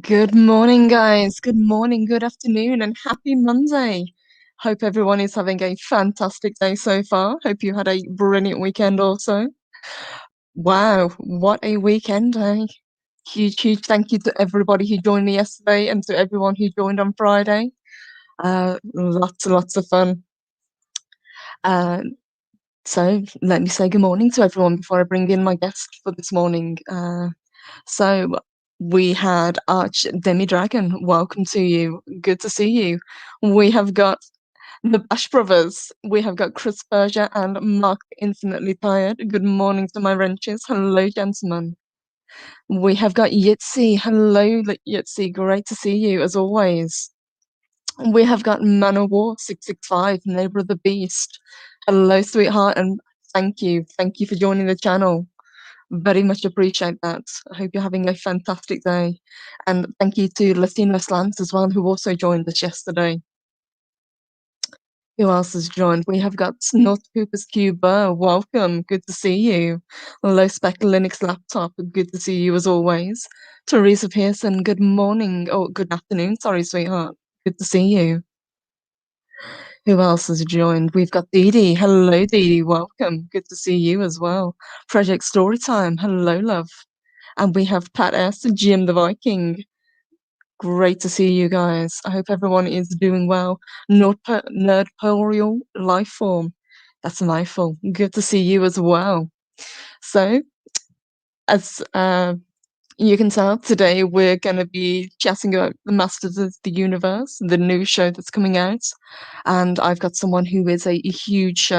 Good morning, guys. Good morning, good afternoon, and happy Monday. Hope everyone is having a fantastic day so far. Hope you had a brilliant weekend also. Wow, what a weekend, eh? Huge thank you to everybody who joined me yesterday and to everyone who joined on Friday. Lots and lots of fun. Uh, so let me say good morning to everyone before I bring in my guest for this morning. So we had Arch Demi Dragon. Welcome to you. Good to see you. We have got the Bash Brothers. We have got Chris Berger and Mark Infinitely Tired. Good morning to my wrenches. Hello, gentlemen. We have got Yitzi. Hello, Yitzi. Great to see you as always. We have got Manowar 665, Neighbor of the Beast. Hello, sweetheart, and thank you. Thank you for joining the channel. Very much appreciate that. I hope you're having a fantastic day. And thank you to Latina Slants as well, who also joined us yesterday. Who else has joined? We have got North Cooper's Cuba. Welcome. Good to see you. Low Spec Linux Laptop. Good to see you as always. Teresa Pearson. Good morning. Oh, good afternoon. Sorry, sweetheart. Good to see you. Who else has joined? We've got Dee Dee. Hello, Dee Dee. Welcome. Good to see you as well. Project Storytime. Hello, love. And we have Pat S. and Jim the Viking. Great to see you guys. I hope everyone is doing well. Nerdporial Lifeform. That's a mouthful. Good to see you as well. So, as you can tell, today we're going to be chatting about the Masters of the Universe, the new show that's coming out. And I've got someone who is a huge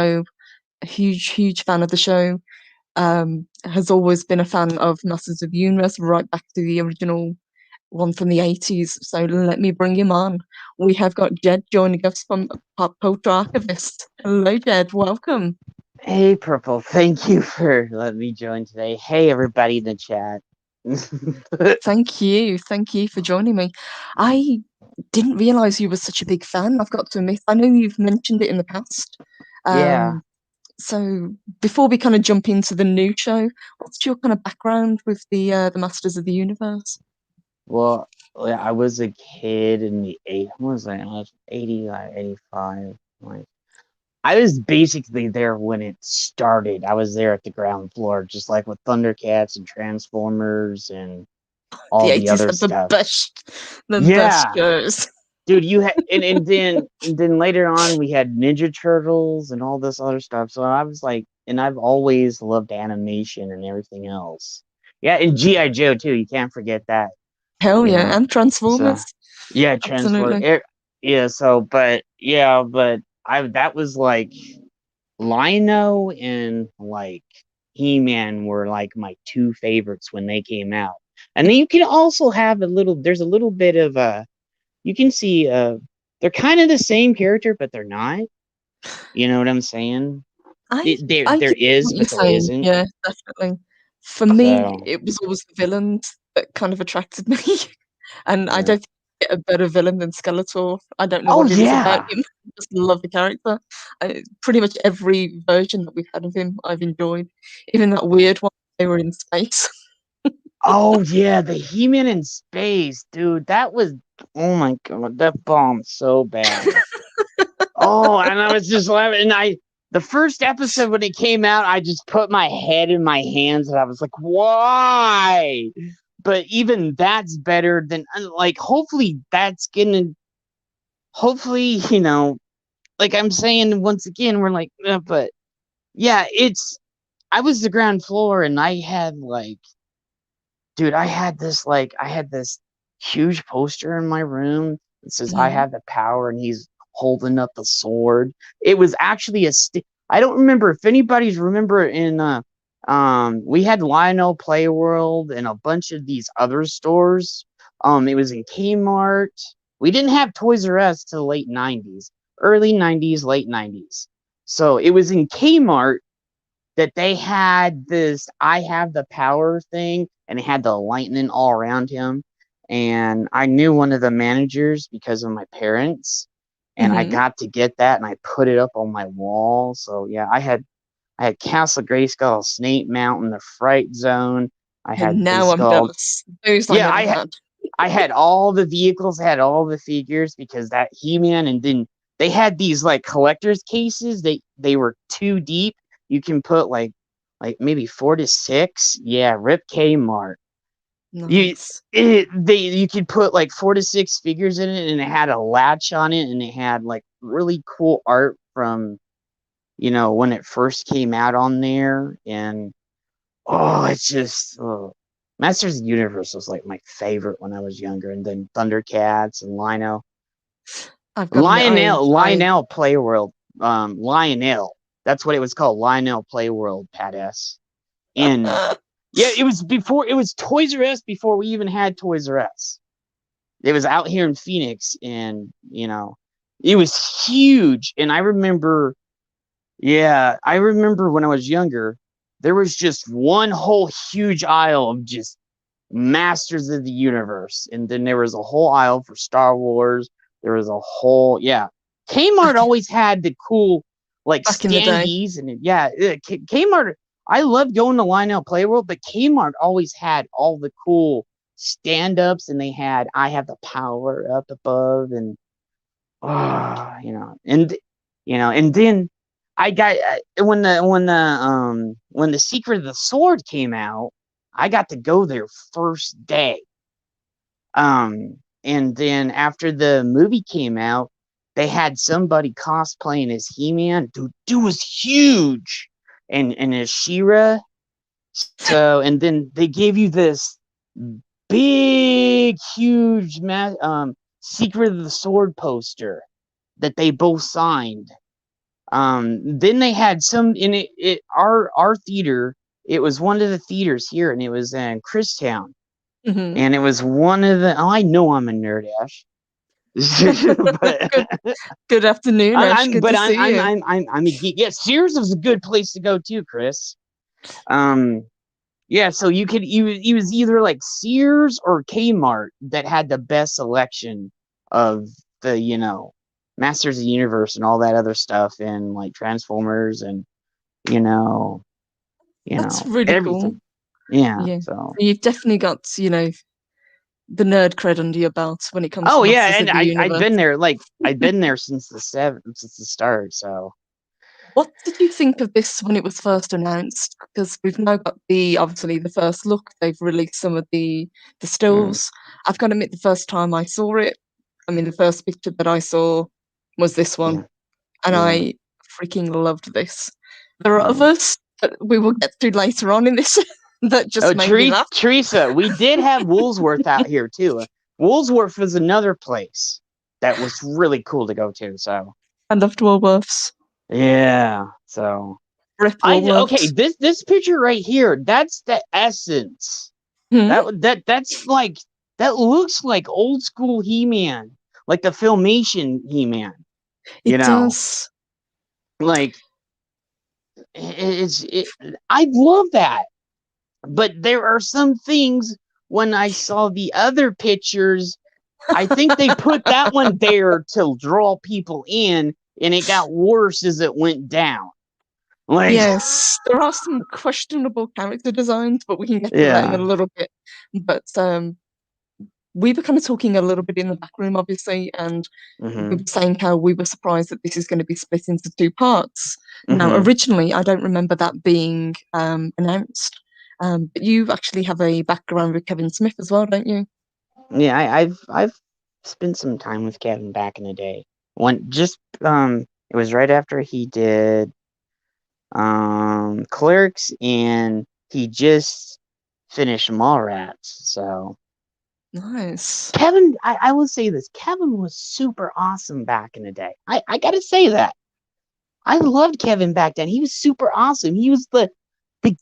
huge fan of the show. Has always been a fan of Masters of the Universe, right back to the original one from the 80s. So let me bring him on. We have got Jed joining us from Pop Culture Archivists. Hello, Jed. Welcome. Hey, Purple. Thank you for letting me join today. Hey, everybody in the chat. Thank you. Thank you for joining me. I didn't realize you were such a big fan. I've got to admit, I know you've mentioned it in the past. Yeah. So before we kind of jump into the new show, what's your kind of background with the Masters of the Universe? Well, I was a kid in the what was I? I was 80, 85. Like, I was basically there when it started. I was there at the ground floor, just like with Thundercats and Transformers and The all the 80s other had stuff. the best Yeah. shows. Dude, you had and then later on we had Ninja Turtles and all this other stuff. So I was like, and I've always loved animation and everything else. Yeah, and GI Joe too. You can't forget that. Hell You yeah, know. and So Transformers. yeah, Transport. Absolutely. Yeah. So, but yeah, but I that was like Lino and like He-Man were like my two favorites when they came out. And then you can also have a little. There's a little bit of you can see they're kind of the same character, but they're not. You know what I'm saying? I I There get is, what you're but there saying. isn't. Yeah, definitely. For me, So it was always the villains that kind of attracted me, and I yeah. don't think I get a better villain than Skeletor. I don't know Oh what it is about yeah, him. I just love the character. Pretty much every version that we've had of him, I've enjoyed. Even that weird one, they were in space. oh yeah, the He-Man in space, dude. That was, oh my god, that bombed so bad. Oh, and I was just laughing. And the first episode when it came out, I just put my head in my hands and I was like, why? But even that's better than, like, hopefully that's gonna, hopefully, like I'm saying once again, we're like, but yeah, I was the ground floor and I had like, dude, I had this huge poster in my room that says I Mhm. have the power and he's holding up a sword. It was actually I don't remember if anybody's remember in we had Lionel Play World and a bunch of these other stores. It was in Kmart. We didn't have Toys R Us till the late 90s, early 90s, late 90s. So it was in Kmart that they had this I have the power thing and it had the lightning all around him. And I knew one of the managers because of my parents. And I Mhm. got to get that and I put it up on my wall. So yeah, I had Castle Grayskull, Snake Mountain, the Fright Zone. I And had now I'm Skull. jealous. Those I Yeah, never had. I had all the vehicles, had all the figures because that He-Man, and then they had these like collector's cases. They were too deep. You can put like maybe 4 to 6. Yeah, Rip Kmart. You Nice. you could put like 4 to 6 figures in it, and it had a latch on it, and it had like really cool art from when it first came out on there, and it's just Masters of the Universe was like my favorite when I was younger, and then Thundercats and I've got to admit, Lionel Playworld, Lionel. That's what it was called, Lionel Playworld, Pat S. And yeah, it was Toys R Us before we even had Toys R Us. It was out here in Phoenix, and it was huge. And I remember when I was younger, there was just one whole huge aisle of just Masters of the Universe, and then there was a whole aisle for Star Wars. There was a whole Kmart always had the cool like back in the day. standees, and Kmart. I loved going to Lionel Playworld, but Kmart always had all the cool stand-ups, and they had I Have the Power up above, and and then I got when the Secret of the Sword came out, I got to go there first day. And then after the movie came out, they had somebody cosplaying as He-Man. Dude was huge, and as She-Ra. So, and then they gave you this big, huge, Secret of the Sword poster that they both signed. Then they had some in it our theater. It was one of the theaters here, and it was in Christown. Mm-hmm. And it was one of the. Oh, I know I'm a nerd, Ash. Good afternoon, Ash. Good to see you. I'm a geek. Yeah, Sears was a good place to go too, Chris. Yeah, so you could it was either like Sears or Kmart that had the best selection of the Masters of the Universe and all that other stuff, and like Transformers, and That's really cool. everything. Yeah, Yeah. so. You've definitely got, the nerd cred under your belt when it comes Oh to yeah, Masters and of the I've Universe. been there. Like I've been there since the start. So. What did you think of this when it was first announced? Because we've now got obviously the first look. They've released some of the Mm, stills. I've got to admit, the first time I saw it, I mean, the first picture that I saw was this one, yeah, and yeah. I freaking loved this. There are Mm. others that we will get to later on in this that just Oh, made me laugh. Teresa, we did have Woolsworth out here too. Woolsworth was another place that was really cool to go to. So. I loved Woolworths. Yeah. So. Rip Okay, Woolworths. this picture right here, that's the essence. Hmm? That's like that looks like old school He-Man, like the Filmation He-Man. You It know, does. like I love that. But there are some things when I saw the other pictures, I think they put that one there to draw people in, and it got worse as it went down. Like, Yes, there are some questionable character designs, but we can get to that in a yeah. little bit. But we were kind of talking a little bit in the back room, obviously, and we Mm-hmm. were saying how we were surprised that this is going to be split into two parts. Now, Mm-hmm. originally, I don't remember that being announced, but you actually have a background with Kevin Smith as well, don't you? Yeah, I've spent some time with Kevin back in the day. It was right after he did Clerks, and he just finished Mallrats. So Nice. Kevin, I will say this, Kevin was super awesome back in the day. I gotta say that. I loved Kevin back then. He was super awesome. He was the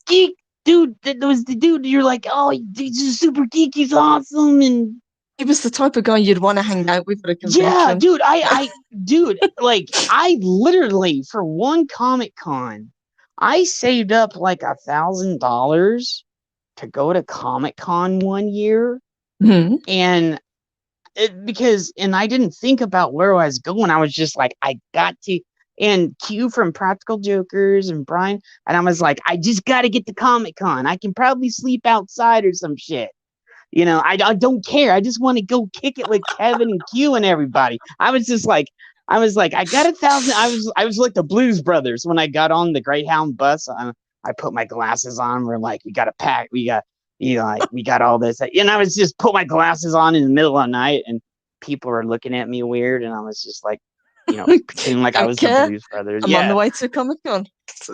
geek dude that was the dude you're like, oh, he's just super geek, he's awesome. And He was the type of guy you'd want to hang out with at a yeah, convention. dude, dude, like I literally for one Comic Con, I saved up like $1,000 to go to Comic Con one year, Mhm. and I didn't think about where I was going. I was just like, I got to. And Q from Practical Jokers and Brian, and I was like, I just got to get to Comic Con. I can probably sleep outside or some shit. I don't care. I just want to go kick it with Kevin and Q and everybody. I was like, I got 1,000. I was like the Blues Brothers when I got on the Greyhound bus. I put my glasses on. We're like, we got to pack. We got, we got all this. And I was just put my glasses on in the middle of the night, and people were looking at me weird, and I was just like, pretending like I was the Blues Brothers. I'm on the way to Comic-Con.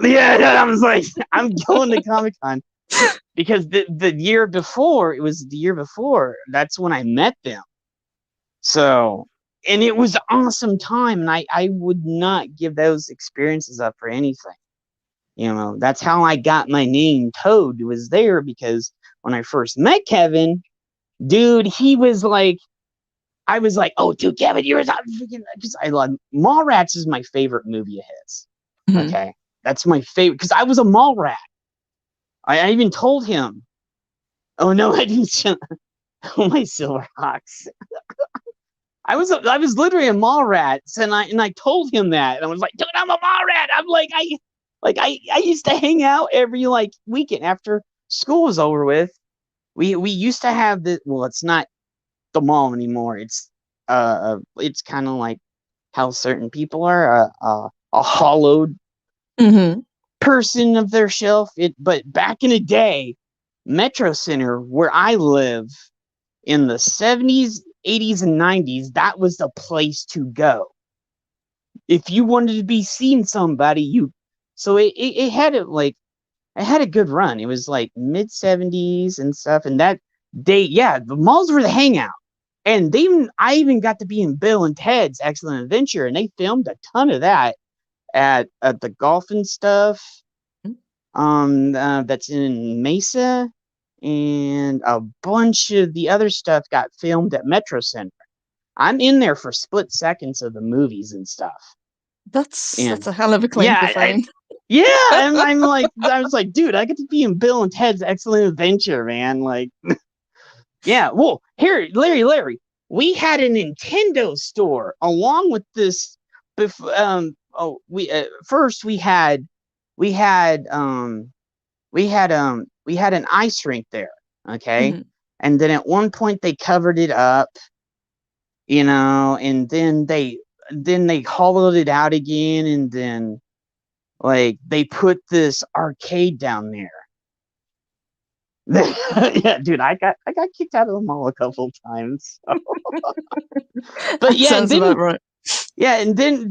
Yeah, I was like, I'm going to Comic-Con. Because the year before, that's when I met them. So, and it was an awesome time, and I would not give those experiences up for anything. That's how I got my name Toad was there, because when I first met Kevin, dude, he was like, I was like, oh, dude, Kevin, you're freaking, because I love Mallrats is my favorite movie of his. Mm-hmm. Okay, that's my favorite because I was a mall rat. I even told him, oh no, I didn't. Oh, my Silverhawks. I was literally a mall rat, and I told him that, and I was like, dude, I'm a mall rat. I'm like, I used to hang out every weekend after school was over with. We used to have the, well, it's not the mall anymore. It's kind of like how certain people are a hollowed person of their shelf. But back in the day, Metro Center, where I live, in the 70s, 80s, and 90s, that was the place to go. If you wanted to be seeing somebody, so it had a good run. It was like mid 70s and stuff. And that day, yeah, the malls were the hangout. And I even got to be in Bill and Ted's Excellent Adventure, and they filmed a ton of that at the golf and stuff. That's in Mesa, and a bunch of the other stuff got filmed at Metro Center. I'm in there for split seconds of the movies and stuff. That's a hell of a claim to fame. And I'm like, I was like, dude, I get to be in Bill and Ted's Excellent Adventure, man. Like, yeah. Well, here, Larry, we had a Nintendo store along with this. First we had an ice rink there. Okay. Mm-hmm. And then at one point they covered it up, and then they hollowed it out again, and then they put this arcade down there. Yeah, dude, I got kicked out of the mall a couple times. So. But yeah, sounds about right. Yeah, and then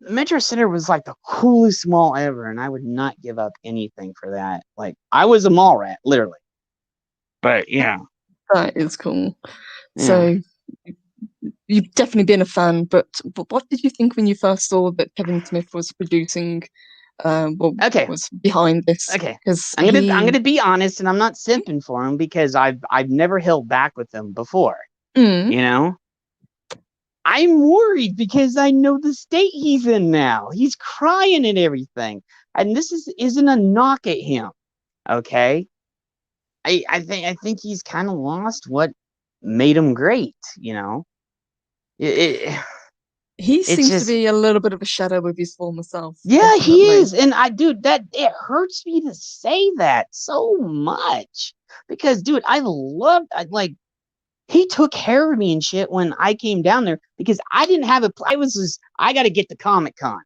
Metro Center was like the coolest mall ever, and I would not give up anything for that. Like, I was a mall rat, literally. But yeah, that is cool. Yeah. So you've definitely been a fan, but what did you think when you first saw that Kevin Smith was producing? What was behind this? Okay, because I'm gonna be honest, and I'm not simping for him because I've never held back with him before. I'm worried because I know the state he's in now. He's crying and everything. And this isn't a knock at him. Okay? I think he's kind of lost what made him great, He seems to be a little bit of a shadow of his former self. Yeah, definitely. He is. And it hurts me to say that so much. Because, dude, he took care of me and shit when I came down there because I didn't have I got to get to Comic-Con.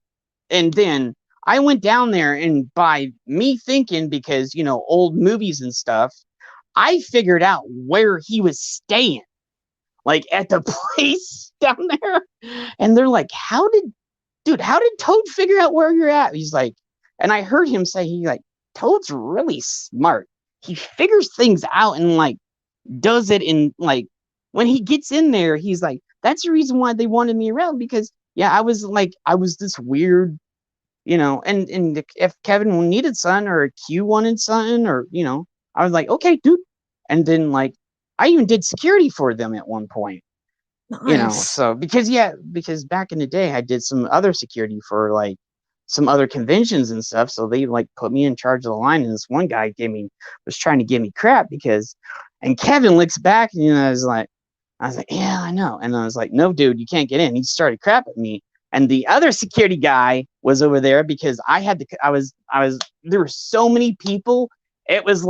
And then I went down there, and by me thinking, because, old movies and stuff, I figured out where he was staying, at the place down there. And they're like, how did Toad figure out where you're at? He's like, and I heard him say, Toad's really smart. He figures things out and does it in when he gets in there, he's like, that's the reason why they wanted me around, because I was this weird, and if Kevin needed something or Q wanted something, or I was like, okay, dude. And then I even did security for them at one point. Nice. So because back in the day I did some other security for some other conventions and stuff, so they put me in charge of the line, and this one guy was trying to give me crap and Kevin looks back, and I was like, yeah, I know. And I was like, no, dude, you can't get in. He started crap at me. And the other security guy was over there because there were so many people. It was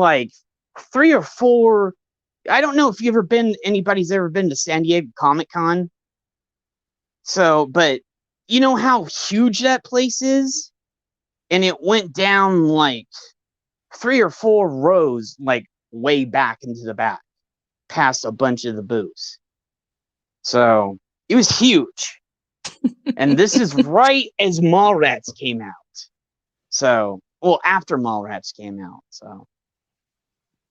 3 or 4. I don't know if anybody's ever been to San Diego Comic-Con. So, but you know how huge that place is? And it went down like 3 or 4 rows, like way back into the back, past a bunch of the booths. So it was huge. And this is right as Mallrats came out. So, well, after Mallrats came out. So,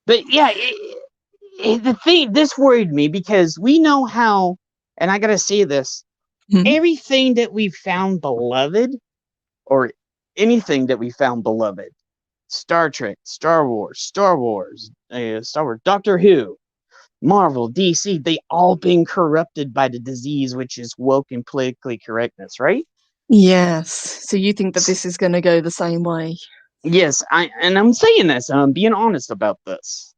but yeah, this worried me because we know how, and I gotta say this, everything that we found beloved, or anything that we found beloved, Star Trek, Star Wars, Doctor Who, Marvel, DC, they all been corrupted by the disease, which is woke and politically correctness, right? Yes. So you think that this is going to go the same way? Yes, I'm saying this, and I'm being honest about this.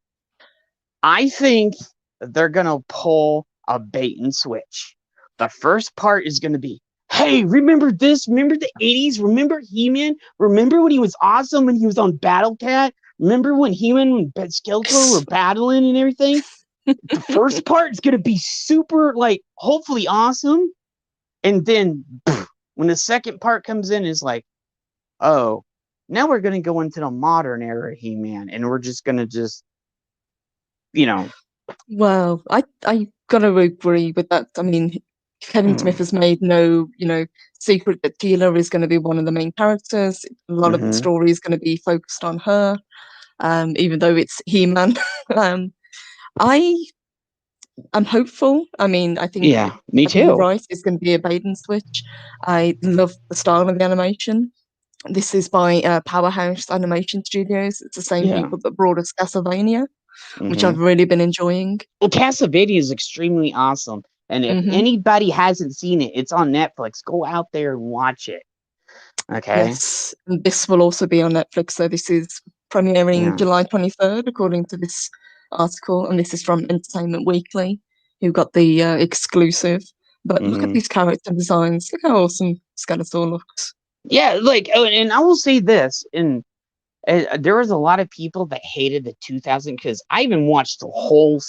I think they're gonna pull a bait and switch. The first part is gonna be, hey, remember this? Remember the 80s? Remember He-Man? Remember when he was awesome when he was on Battle Cat? Remember when He-Man and Skeletor were battling and everything? The first part is gonna be super, like, hopefully awesome. And then when the second part comes in, is like, oh, now we're gonna go into the modern era He-Man, and we're just gonna Well, I gotta agree with that. I mean, Kevin Smith has made no, secret that Teela is going to be one of the main characters. A lot of the story is going to be focused on her, even though it's He-Man. I'm hopeful. I mean, I think me you're too. right. It's going to be a bait and switch. I love the style of the animation. This is by Powerhouse Animation Studios. It's the same people that brought us Castlevania, which I've really been enjoying. Well, Castlevania is extremely awesome. And if anybody hasn't seen it, it's on Netflix. Go out there and watch it. Okay. Yes. And this will also be on Netflix. So this is premiering July 23rd, according to this article. And this is from Entertainment Weekly, who got the exclusive. But look at these character designs. Look how awesome Skeletor looks. Yeah, like, and I will say this, and there was a lot of people that hated the 2000, because I even watched the whole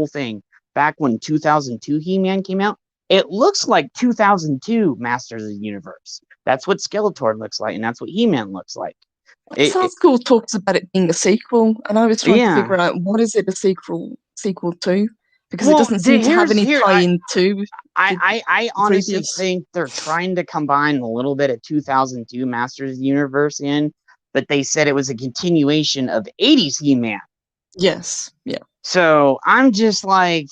thing back when 2002 He-Man came out. It looks like 2002 Masters of the Universe. That's what Skeletor looks like, and that's what He-Man looks like. This article talks about it being a sequel, and I was trying to figure out, what is it a sequel to? Because it doesn't seem to have any tie-in to. I honestly think they're trying to combine a little bit of 2002 Masters of the Universe in, but they said it was a continuation of 80s He-Man. Yes, yeah. So I'm just like,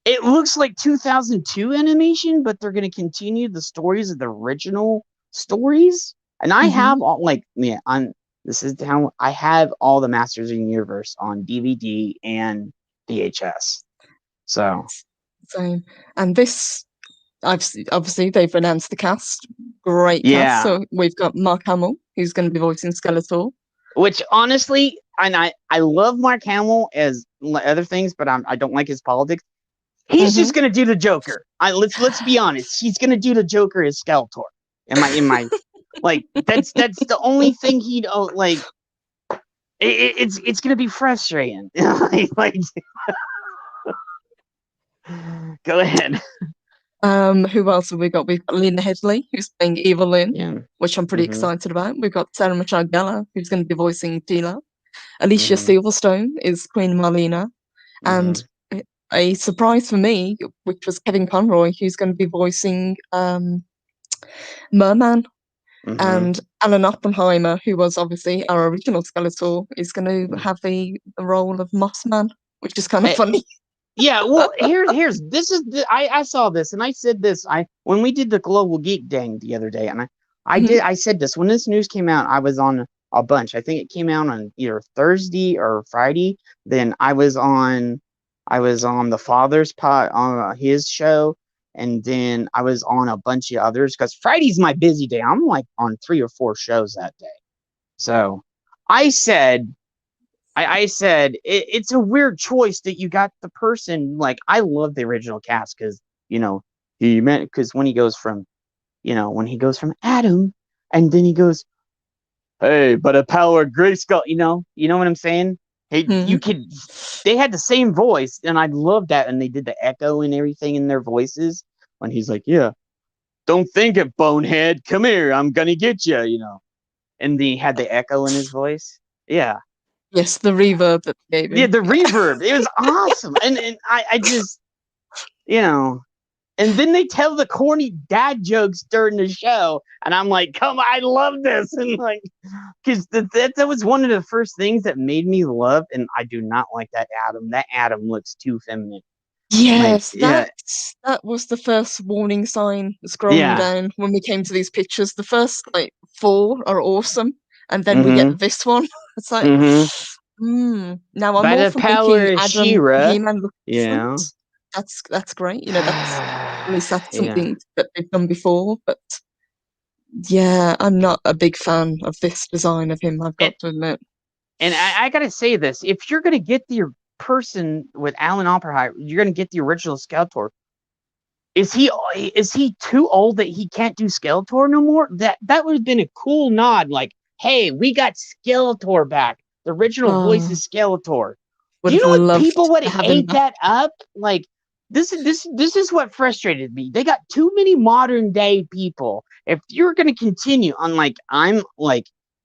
it looks like 2002 animation, but they're going to continue the stories of the original stories. And I have all, this is how I have all the Masters of the Universe on DVD and VHS. So, and this, obviously they've announced the cast. Great cast. So we've got Mark Hamill, who's going to be voicing Skeletor. Which honestly, and I love Mark Hamill as other things, but I don't like his politics. He's just gonna do the Joker. Let's be honest. He's gonna do the Joker as Skeletor. In my like, that's the only thing he'd like. It's gonna be frustrating. like Go ahead. Who else have we got? We've got Lena Headley, who's playing Evelyn, which I'm pretty excited about. We've got Sarah Michelle Gellar, who's going to be voicing Teela. Alicia Silverstone is Queen Marlena. And a surprise for me, which was Kevin Conroy, who's going to be voicing Merman. And Alan Oppenheimer, who was obviously our original Skeletor, is going to have the role of Mossman, which is kind of funny. Yeah, well, I saw this, and I said this, when we did the Global Geek Dang the other day, and I said this when this news came out. I was on a bunch. I think it came out on either Thursday or Friday. Then I was on the Father's Pod on his show, and then I was on a bunch of others, because Friday's my busy day. I'm like on 3 or 4 shows that day. So I said it's a weird choice that you got the person. Like, I love the original cast, because because when he goes from Adam, and then he goes, hey, but a power Grayskull, you know what I'm saying? Hey, Hmm. they had the same voice, and I loved that, and they did the echo and everything in their voices. When he's like, yeah, don't think it, bonehead. Come here, I'm gonna get you, And he had the echo in his voice. Yeah. Yes, the reverb that they gave Yeah, him. the reverb. It was awesome. And I just, you know, and then they tell the corny dad jokes during the show, and I'm like, come on, I love this. And like, because that was one of the first things that made me love, and I do not like that Adam. That Adam looks too feminine. Like, Yes, yeah, that was the first warning sign scrolling yeah. down when we came to these pictures. The first like four are awesome, and then we get Mm-hmm. this one. It's like, Mm-hmm. Now I'm By more the from power thinking of Adam She-Ra, He-Man look different. yeah. That's great. That's at least that's Yeah. something that they've done before. But yeah, I'm not a big fan of this design of him, I've And, got to admit. and I gotta say this: if you're gonna get the person with Alan Oppenheimer, you're gonna get the original Skeletor. Is he too old that he can't do Skeletor no more? That would have been a cool nod, like, hey, we got Skeletor back. The original voice Oh, is Skeletor. would Do you have know what loved people would to have have him ate back. that up? Like, this is what frustrated me. They got too many modern day people. If you're gonna continue on,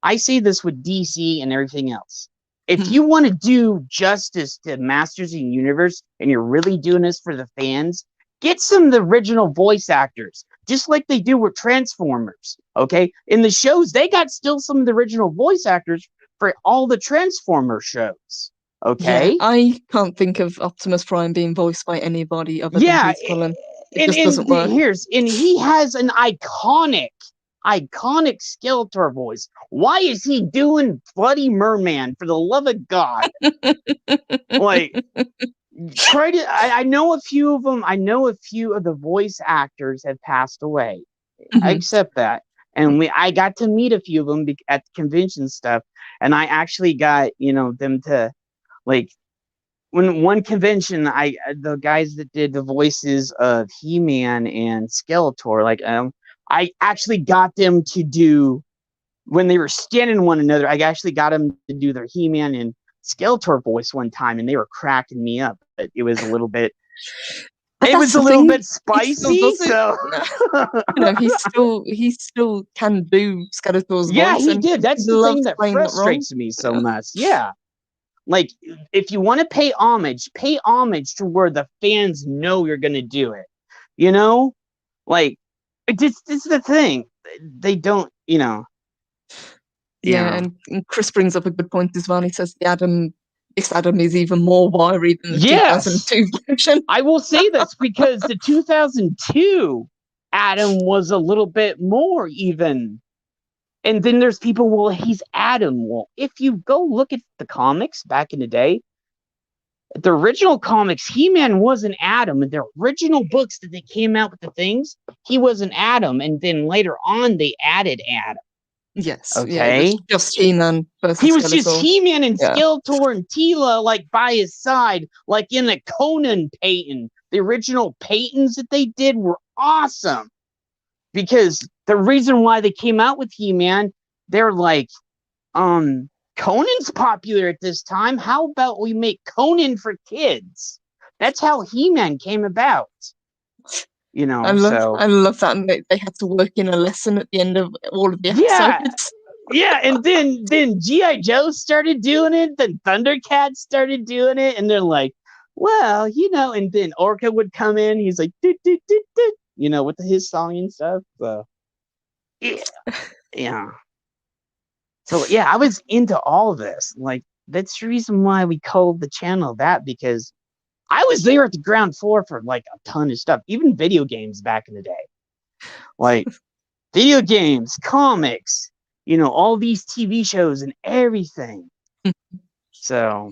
I say this with DC and everything else. If you want to do justice to Masters of the Universe and you're really doing this for the fans, get some of the original voice actors, just like they do with Transformers. Okay, in the shows, they got still some of the original voice actors for all the Transformer shows. Yeah, Okay, I can't think of Optimus Prime being voiced by anybody other than yeah, Peter Cullen. It and just doesn't work. he has an iconic Skeletor voice. Why is he doing Bloody Merman, for the love of God? Like, try to. I know a few of them. I know a few of the voice actors have passed away. I Mhm. accept that. And I got to meet a few of them at convention stuff, and I actually got them to, like, when one convention, the guys that did the voices of He-Man and Skeletor, like, I actually got them to do, when they were scanning one another, I actually got them to do their He-Man and Skeletor voice one time, and they were cracking me up. But it was a little bit, And it that's was a the little thing. bit He still spicy, does it. so He still can do Skeletor's yeah, voice, he and did. he That's the thing loves that playing that role. frustrates me so Yeah. much. Yeah. Like, if you want to pay homage to where the fans know you're going to do it. You know? Like, it's the thing. They don't, Yeah, and Chris brings up a good point as well. He says this Adam is even more wiry than the Yes. 2002 version. I will say this because the 2002 Adam was a little bit more even. And then there's people, well, he's Adam. Well, if you go look at the comics back in the day, the original comics, He-Man was an Adam. In the original books that they came out with the things, he was an Adam. And then later on, they added Adam. Yes, yeah, it was Okay? just He-Man He versus was just Skeletor. He-Man and Yeah. Skeletor and Teela, like, by his side, like in the Conan Peyton. The original Peytons that they did were awesome. Because the reason why they came out with He-Man, they're like, Conan's popular at this time. How about we make Conan for kids? That's how He-Man came about. So I love that, and they had to work in a lesson at the end of all of the yeah, episodes. yeah, and then GI Joe started doing it, then Thundercats started doing it, and they're like, well, and then Orca would come in. He's like, doot, doot, doot, doot, with his song and stuff. So yeah, yeah. So yeah, I was into all this. Like, that's the reason why we called the channel that, because I was there at the ground floor for like a ton of stuff, even video games back in the day. Like, video games, comics, all these TV shows and everything. So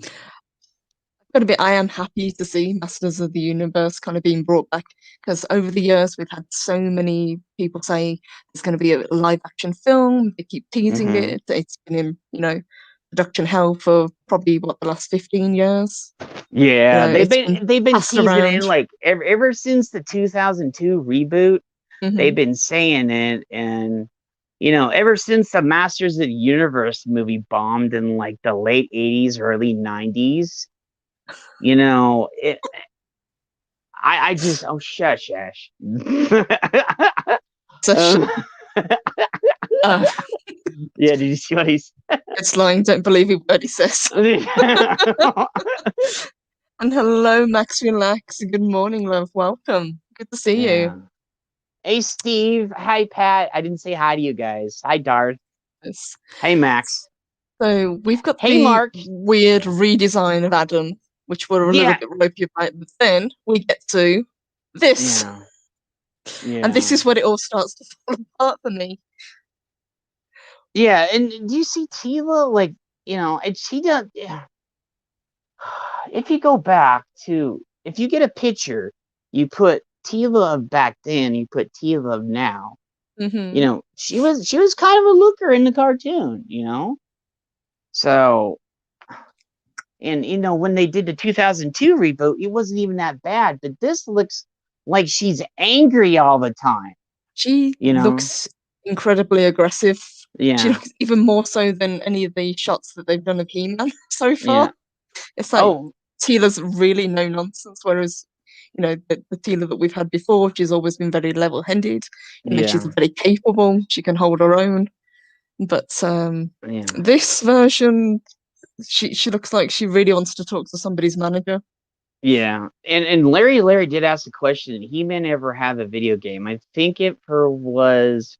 But a bit, I am happy to see Masters of the Universe kind of being brought back, because over the years we've had so many people say there's going to be a live action film. They keep teasing it. It's been in, production hell for probably the last 15 years. yeah, It's been they've been passed teasing it around. like ever since the 2002 reboot. They've Hmm. been saying it, and ever since the Masters of the Universe movie bombed in like the late 80s, early 90s, I just, oh, shush. So, um, uh, yeah, did you see what he's it's lying, don't believe a word he says. And hello, Max Relax. Good morning, love. Welcome. Good to see Yeah. you. Hey, Steve. Hi, Pat. I didn't say hi to you guys. Hi, Darth. Yes. Hey, Max. So we've got Hey, the Mark. weird redesign of Adam, which we're a little Yeah. bit ropey about, but then we get to this. Yeah. And this Yeah. is where it all starts to fall apart for me. Yeah. And do you see Tila? Like, and she does. Yeah. If you go back to, if you get a picture, you put Tila of back then, you put Tila of now. Mm-hmm. She was kind of a looker in the cartoon, So, and when they did the 2002 reboot, it wasn't even that bad. But this looks like she's angry all the time. She looks incredibly aggressive. Yeah. She looks even more so than any of the shots that they've done of He-Man so far. Yeah. It's like Teela's really no nonsense, whereas the Teela that we've had before, she's always been very level-headed. She's very capable. She can hold her own. But this version, she looks like she really wants to talk to somebody's manager. Yeah, and Larry did ask a question. Did He-Man ever have a video game? I think it was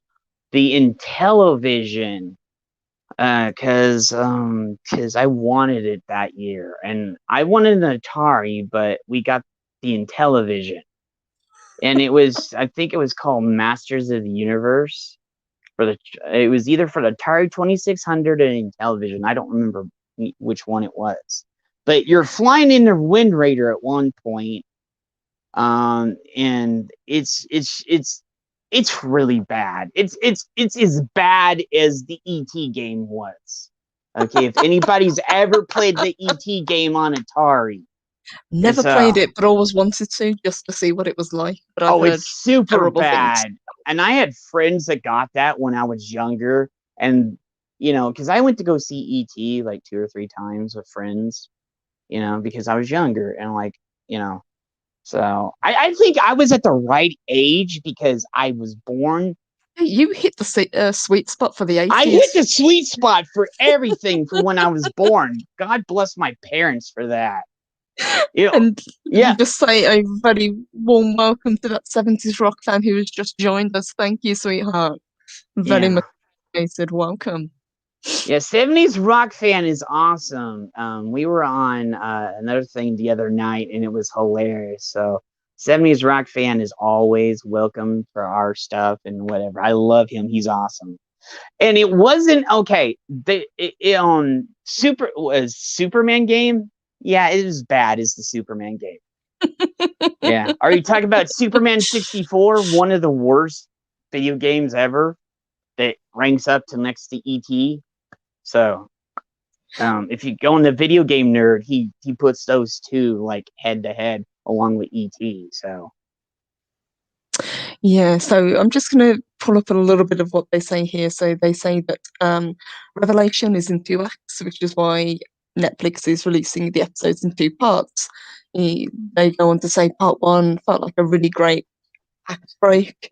the Intellivision, because I wanted it that year, and I wanted an Atari, but we got the Intellivision, and I think it was called Masters of the Universe. It was either for the Atari 2600 or Intellivision. I don't remember which one it was. But you're flying in the Wind Raider at one point, and it's really bad. It's as bad as the ET game was. Okay, if anybody's ever played the ET game on Atari, never played it, but always wanted to just to see what it was like. But I've heard it's super bad. things. And I had friends that got that when I was younger, and because I went to go see ET like 2 or 3 times with friends, because I was younger, and so I think I was at the right age because I was born. You hit the sweet spot for the 80s. I hit the sweet spot for everything from when I was born. God bless my parents for that. And just say a very warm welcome to that 70s rock fan who has just joined us. Thank you, sweetheart. Very much appreciated. Welcome. Yeah, 70s rock fan is awesome. We were on another thing the other night, and it was hilarious. So 70s rock fan is always welcome for our stuff and whatever. I love him. He's awesome. And it wasn't okay. Superman game. Yeah, it was bad as the Superman game. Yeah. Are you talking about Superman 64? One of the worst video games ever that ranks up to next to ET. So, if you go on the video game nerd, he puts those two like head to head along with ET. So, yeah. So I'm just going to pull up a little bit of what they say here. So they say that Revelation is in 2 acts, which is why Netflix is releasing the episodes in 2 parts. They go on to say part 1 felt like a really great act break,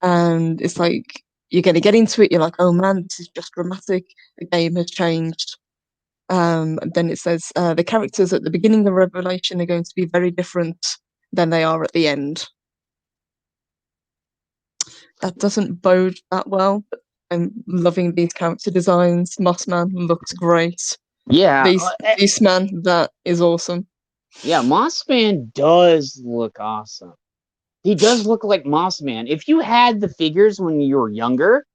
and it's like you're going to get into it. You're like, oh man, this is just dramatic. The game has changed. And then it says the characters at the beginning of Revelation are going to be very different than they are at the end. That doesn't bode that well. But I'm loving these character designs. Mossman looks great. yeah, Beastman, that is awesome. Yeah, Mossman does look awesome. He does look like Mossman. If you had the figures when you were younger,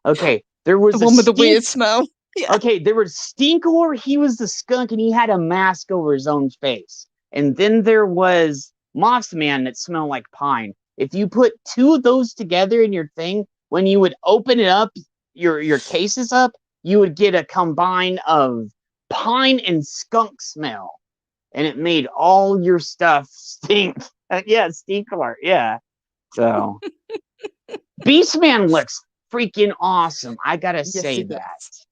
okay, there was the one with the weird smell. Yeah. Okay, there was Stinkor. He was the skunk, and he had a mask over his own face. And then there was Mossman that smelled like pine. If you put 2 of those together in your thing, when you would open it up, your cases up, you would get a combine of pine and skunk smell, and it made all your stuff stink. Yeah, Stinkor. Yeah. So Beastman looks freaking awesome. I gotta Yes, say it that. does.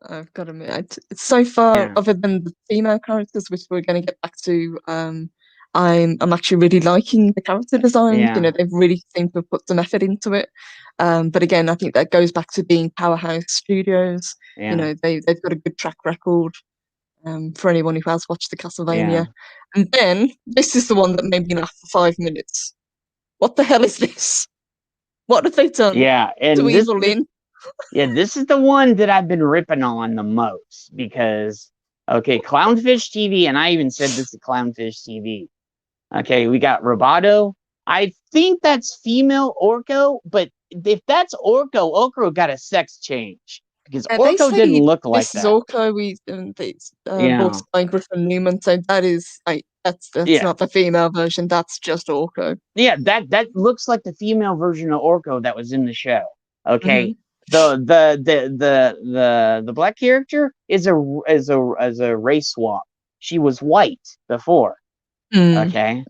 I've got to admit, so far, Yeah, other than the female characters, which we're going to get back to, I'm actually really liking the character designs. yeah, They've really seemed to have put some effort into it. But again, I think that goes back to being Powerhouse Studios. yeah, They've got a good track record. For anyone who has watched the yeah, Castlevania, and then this is the one that made me laugh for 5 minutes. What the hell is this? What have they done yeah. to And Evil Lynn? yeah, this is the one that I've been ripping on the most because, okay, Clownfish TV, and I even said this to Clownfish TV. Okay, we got Roboto. I think that's female Orko, but if that's Orko, Orko got a sex change because They Orko didn't say look like this is that. Orko. It's Yeah, voiced by Griffin Newman, so that is that's yeah, not the female version. That's just Orko. yeah. That looks like the female version of Orko that was in the show. Okay, Hmm. the black character is a race swap. She was white before. Mm. Okay.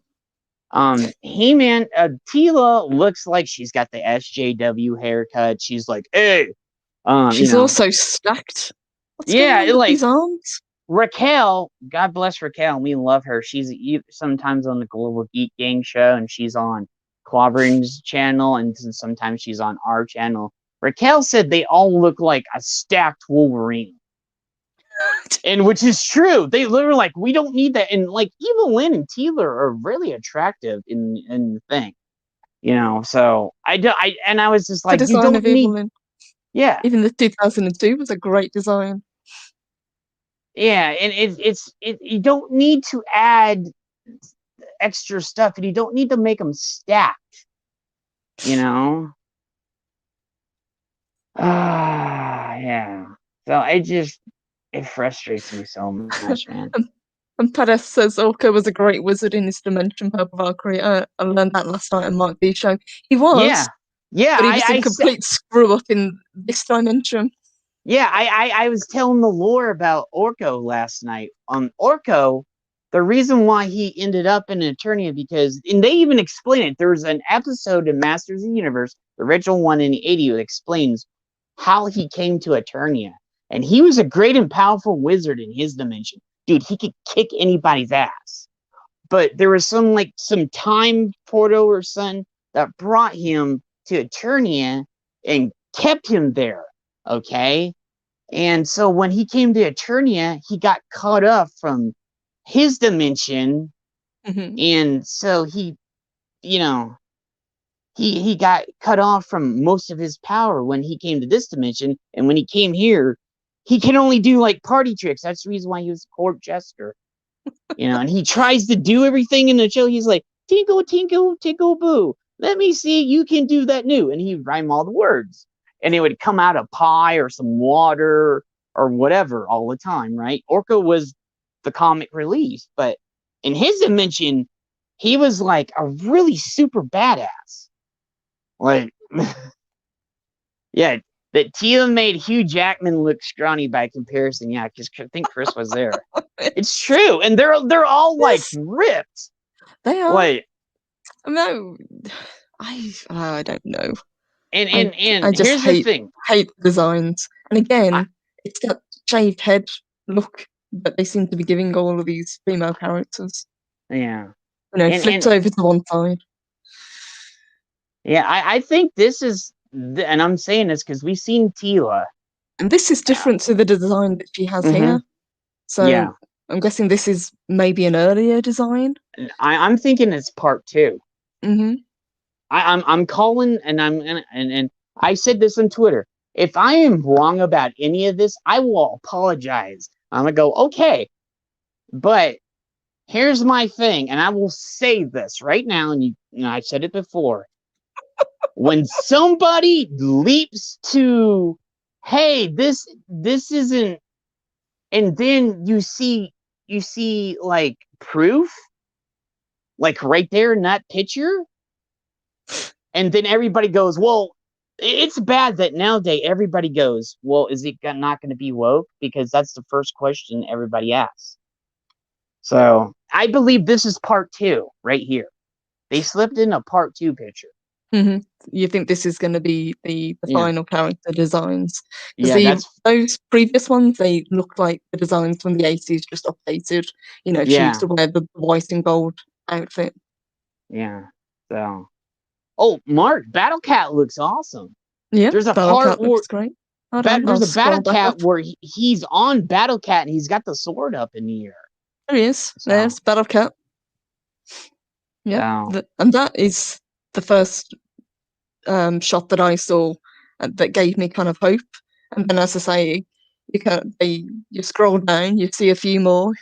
He-Man, Tila looks like she's got the SJW haircut. She's like, hey, She's also stacked. What's going yeah, on with like these arms? Raquel. God bless Raquel. We love her. She's sometimes on the Global Geek Gang show, and she's on Clobbering's channel, and sometimes she's on our channel. Raquel said they all look like a stacked Wolverine. And which is true. They literally like, we don't need that. And like Evil Lynn and Tila are really attractive in the thing. So I was just The like, you design don't of need, Evelyn, yeah, even the 2002 was a great design. yeah, and you don't need to add extra stuff, and you don't need to make them stacked, you know. Yeah. So it frustrates me so much, man. And, and Perez says Orko was a great wizard in his dimension, Purple Valkyrie. I learned that last night on Mark B show. He Yeah, was, yeah, but he was in complete screw up in this dimension. yeah, I was telling the lore about Orko last night. Orko, the reason why he ended up in Eternia because, and they even explain it. There's an episode in Masters of the Universe, the original one in the '80s, that explains how he came to Eternia, and he was a great and powerful wizard in his dimension. Dude, he could kick anybody's ass. But there was some time portal or something that brought him to Eternia and kept him there. Okay. And so when he came to Eternia, he got caught up from his dimension. Mm-hmm. And so you know, he got cut off from most of his power when he came to this dimension. And when he came here, he can only do like party tricks. That's the reason why he was a court jester. And he tries to do everything in the show. He's like, tinkle, tinkle, tinkle, boo. Let me see, you can do that new. And he'd rhyme all the words. And it would come out of pie or some water or whatever all the time, right? Orko was the comic relief, but in his dimension, he was like a really super badass. Like, yeah, that Tia made Hugh Jackman look scrawny by comparison. Yeah, because I think Chris was there. It's true, and they're all like Yes, ripped. they are. Like, No, I don't know. and I and and I just here's the thing. hate designs. And I, again, it's that shaved head look that they seem to be giving all of these female characters. yeah, Flipped and over to one side. yeah, I think this is, and I'm saying this because we've seen Tila. And this is different to the design that she has Mm-hmm. here. Yeah, So I'm guessing this is maybe an earlier design. I'm thinking it's part two. Hmm. I'm calling, and and I said this on Twitter. If I am wrong about any of this, I will apologize. I'm gonna go, okay, but here's my thing, and I will say this right now, and I said it before. When somebody leaps to, hey, this isn't, and then you see like proof, like right there in that picture, and then everybody goes, well, it's bad that nowadays everybody goes, well, is it not going to be woke? Because that's the first question everybody asks. So I believe this is part two right here. They slipped in a part two picture. Hmm. You think this is going to be the Yeah, final character designs? Because yeah, those previous ones, they look like the designs from the 80s, just updated. She used yeah, to wear the white and gold outfit. yeah. So, oh, Mark, Battle Cat looks awesome. Yeah, There's a Battle part Cat where looks great. Hold on, there's I'll a Battle scroll back Cat up. where he's on Battle Cat and he's got the sword up in the air. There he is. So, There's Battle Cat. Yeah, so and that is the first shot that I saw that gave me kind of hope. And then, as I say, you scroll down, you see a few more.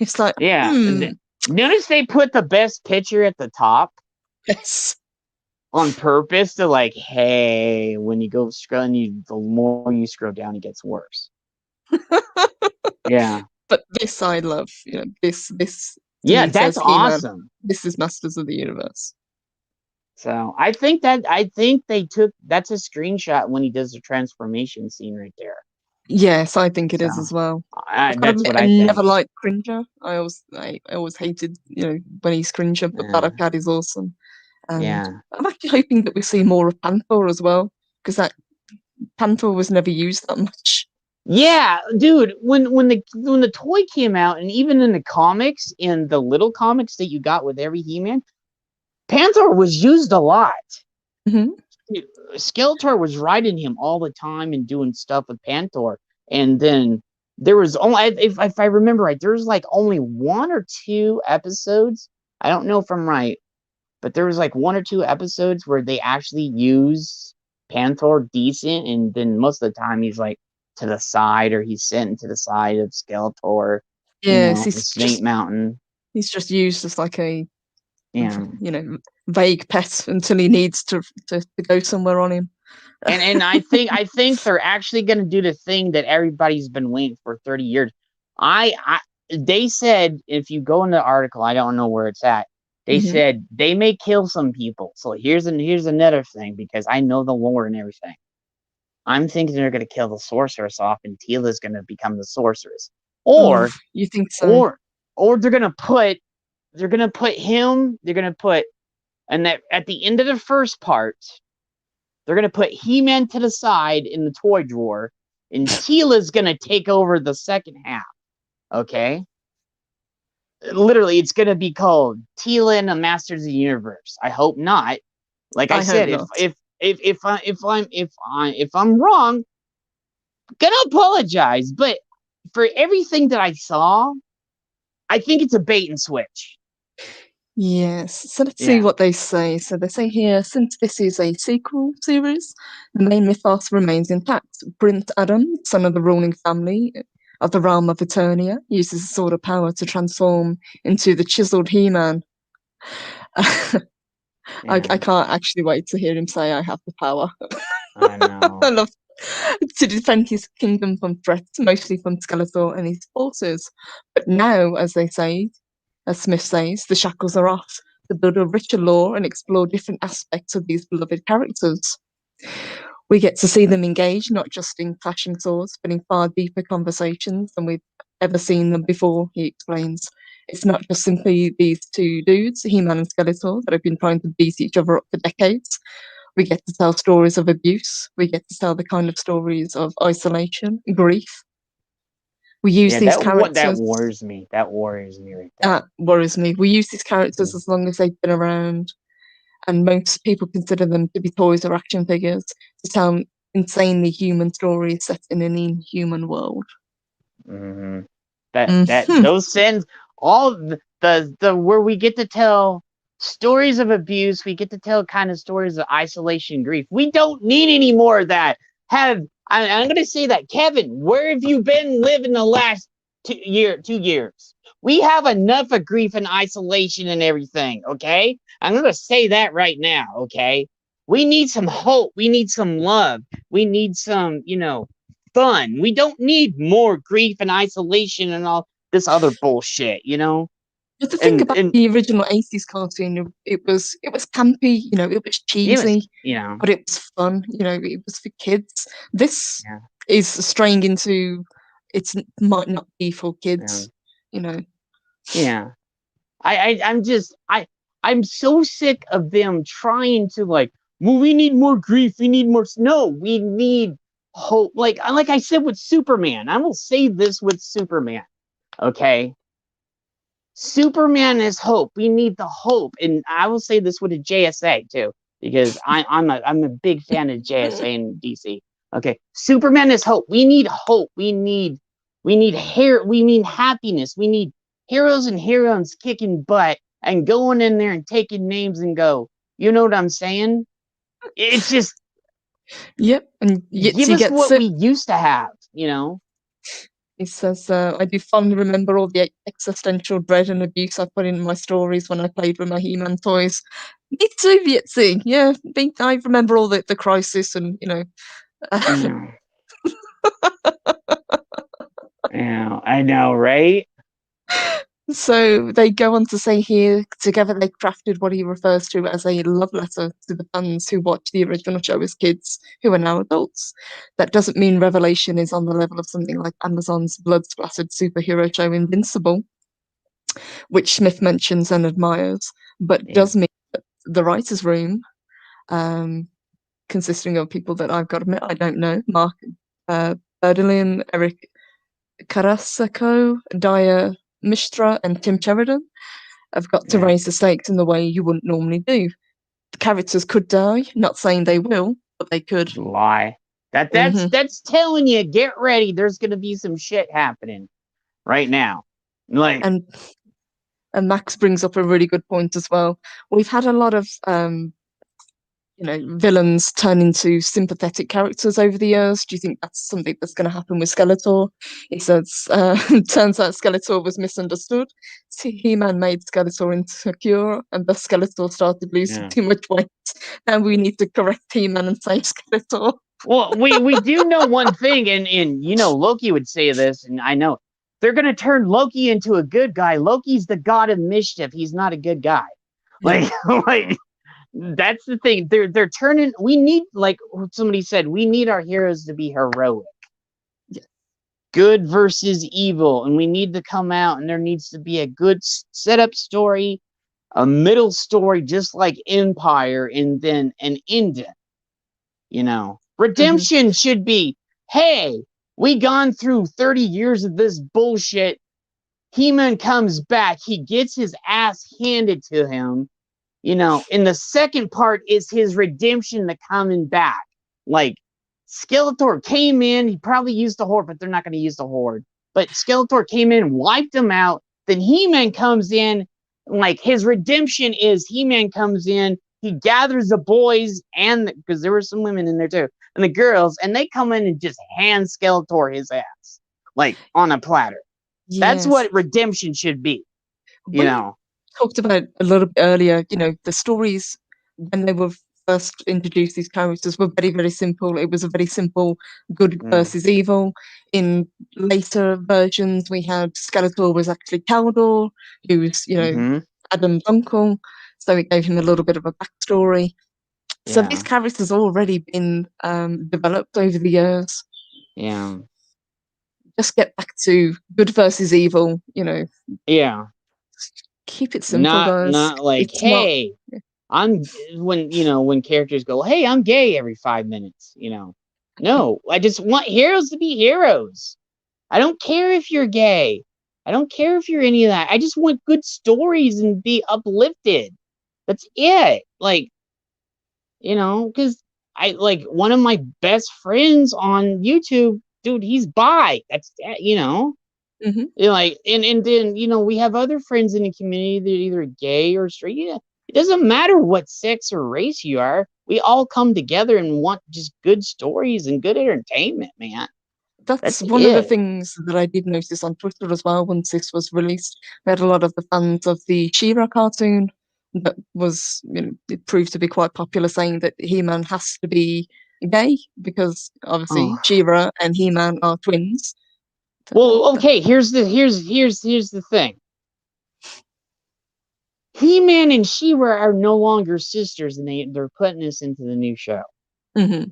It's like, yeah. Notice they put the best picture at the top yes. on purpose to like, hey, when you go scrolling, the more you scroll down, it gets worse. Yeah, But this I love. This to yeah, me that's says He-Man. awesome. This is Masters of the Universe. So I think they took that's a screenshot when he does the transformation scene right there. Yes, I think it So is as well. I've got to that's admit, what I I never think. liked Cringer. I always hated, when he's Cringer, but Yeah, Battlecat is awesome. And yeah, I'm actually hoping that we see more of Panther as well, because that Panther was never used that much. yeah, dude. When the toy came out, and even in the comics, in the little comics that you got with every He-Man, Panther was used a lot. Hmm. Skeletor was riding him all the time and doing stuff with Panther, and then there was only if I remember right, there was like only 1 or 2 episodes. I don't know if I'm right, but there was like 1 or 2 episodes where they actually use Panther decent, and then most of the time he's like to the side or he's sent to the side of Skeletor, Yes, the Snake Mountain. he's just used as like a Yeah. vague pet until he needs to go somewhere on him. And I think they're actually going to do the thing that everybody's been waiting for 30 years. I they said if you go in the article, I don't know where it's at. They Hmm. said they may kill some people. So here's another thing because I know the lore and everything. I'm thinking they're going to kill the sorceress off and Tila's going to become the sorceress. Oh, Or you think so? or they're going to put and that at the end of the first part they're going to put He-Man to the side in the toy drawer, and Tila's going to take over the second half. Okay? Literally, it's going to be called Tila and the Masters of the Universe. I hope not. Like I I hope said, not. if I'm wrong, gonna apologize. But for everything that I saw, I think it's a bait and switch. Yes, so let's see Yeah. what they say. So they say here, since this is a sequel series, the main mythos remains intact. Brint Adam, son of the ruling family of the realm of Eternia, uses a sword of power to transform into the chiseled He-Man. I Yeah. can't actually wait to hear him say, I have the power. I I know. love to defend his kingdom from threats, mostly from Skeletor and his forces. But now, as Smith says, the shackles are off to build a richer lore and explore different aspects of these beloved characters. We get to see them engage not just in clashing swords, but in far deeper conversations than we've ever seen them before, he explains. It's not just simply these two dudes, He-Man and Skeletor, that have been trying to beat each other up for decades. We get to tell stories of abuse. We get to tell the kind of stories of isolation, grief. We use Yeah, these that characters. worries me. That worries me right there. That worries me. We use these characters Yeah. as long as they've been around, and most people consider them to be toys or action figures to tell insanely human stories set in an inhuman world. Mm-hmm. That Hmm. those sins, all the where we get to tell stories of abuse, we get to tell kind of stories of isolation, grief. We don't need any more of that. I'm going to say that, Kevin, where have you been living the last 2 years? We have enough of grief and isolation and everything. Okay, I'm going to say that right now. Okay, we need some hope. We need some love. We need some, fun. We don't need more grief and isolation and all this other bullshit, But the thing And about the original 80s cartoon, it was campy, it was it was, cheesy, but it was fun, it was for kids. This yeah, is straying into might not be for yeah, kids, you know. yeah. I'm just I'm so sick of them trying to like, well, we need more grief. We need more. No, we need hope. Like I said with Superman, I will say this with Superman. Okay. Superman is hope. We need the hope. And I will say this with a JSA too, because I'm a big fan of JSA and DC. Okay. Superman is hope. We need hope. We need happiness. We need heroes and heroines kicking butt and going in there and taking names and go, you know what I'm saying? It's just Yep, and give Yitzi us gets what it. we used to have, you know? He says, I do fondly remember all the existential dread and abuse I put in my stories when I played with my He-Man toys. Me too, Yitzi. Yeah, I remember all the crisis and, Yeah. Yeah, I know, right? So they go on to say here, together they crafted what he refers to as a love letter to the fans who watched the original show as kids, who are now adults. That doesn't mean Revelation is on the level of something like Amazon's blood-splattered superhero show Invincible, which Smith mentions and admires, but Yeah. does mean that the writer's room, consisting of people that I've got to admit I don't know, Mark Berdelian, Eric Carasco, Daya Mishra, and Tim Sheridan, have got to Yeah. raise the stakes in the way you wouldn't normally do. The characters could die, not saying they will, but they could. Lie. That's telling you, get ready. There's gonna be some shit happening right now. Like, And Max brings up a really good point as well. We've had a lot of villains turn into sympathetic characters over the years. Do you think that's something that's going to happen with Skeletor? He says, turns out Skeletor was misunderstood. He-Man made Skeletor insecure, and the Skeletor started losing too much weight. Now we need to correct He-Man and save Skeletor. well, we do know one thing, and Loki would say this, and I know they're gonna turn Loki into a good guy. Loki's the god of mischief. He's not a good guy. Like, like that's the thing. They're turning. We need, like somebody said, we need our heroes to be heroic. Yeah. Good versus evil, and we need to come out, and there needs to be a good setup story, a middle story, just like Empire, and then an ending. Redemption should be, hey, we gone through 30 years of this bullshit. He-Man comes back. He gets his ass handed to him. And the second part is his redemption to coming back. Like, Skeletor came in. He probably used the Horde, but they're not going to use the Horde. But Skeletor came in, wiped him out. Then He-Man comes in. Like, his redemption is He-Man comes in. He gathers the boys, and because there were some women in there too, and the girls, and they come in and just hand Skeletor his ass, like, on a platter. Yes. That's what redemption should be. We talked about a little bit earlier, the stories when they were first introduced, these characters were very, very simple. It was a very simple good versus evil. In later versions, we had Skeletor was actually Kaldor, who's, Adam's uncle. So it gave him a little bit of a backstory. Yeah. So these characters have already been developed over the years. Yeah. Just get back to good versus evil, Yeah. Keep it simple, guys. Not like, it's hey, I'm when characters go, hey, I'm gay every 5 minutes, No, I just want heroes to be heroes. I don't care if you're gay. I don't care if you're any of that. I just want good stories and be uplifted. That's it. Like, because I like one of my best friends on YouTube, dude, he's bi. That's like, and then we have other friends in the community that are either gay or straight. It doesn't matter what sex or race you are. We all come together and want just good stories and good entertainment, man. That's one of the things that I did notice on Twitter as well once this was released. We had a lot of the fans of the She-Ra cartoon that was, it proved to be quite popular, saying that He-Man has to be gay because obviously She-Ra and He-Man are twins. Well, okay, here's the thing. He-Man and She-Ra are no longer sisters, and they're putting this into the new show. Mm-hmm.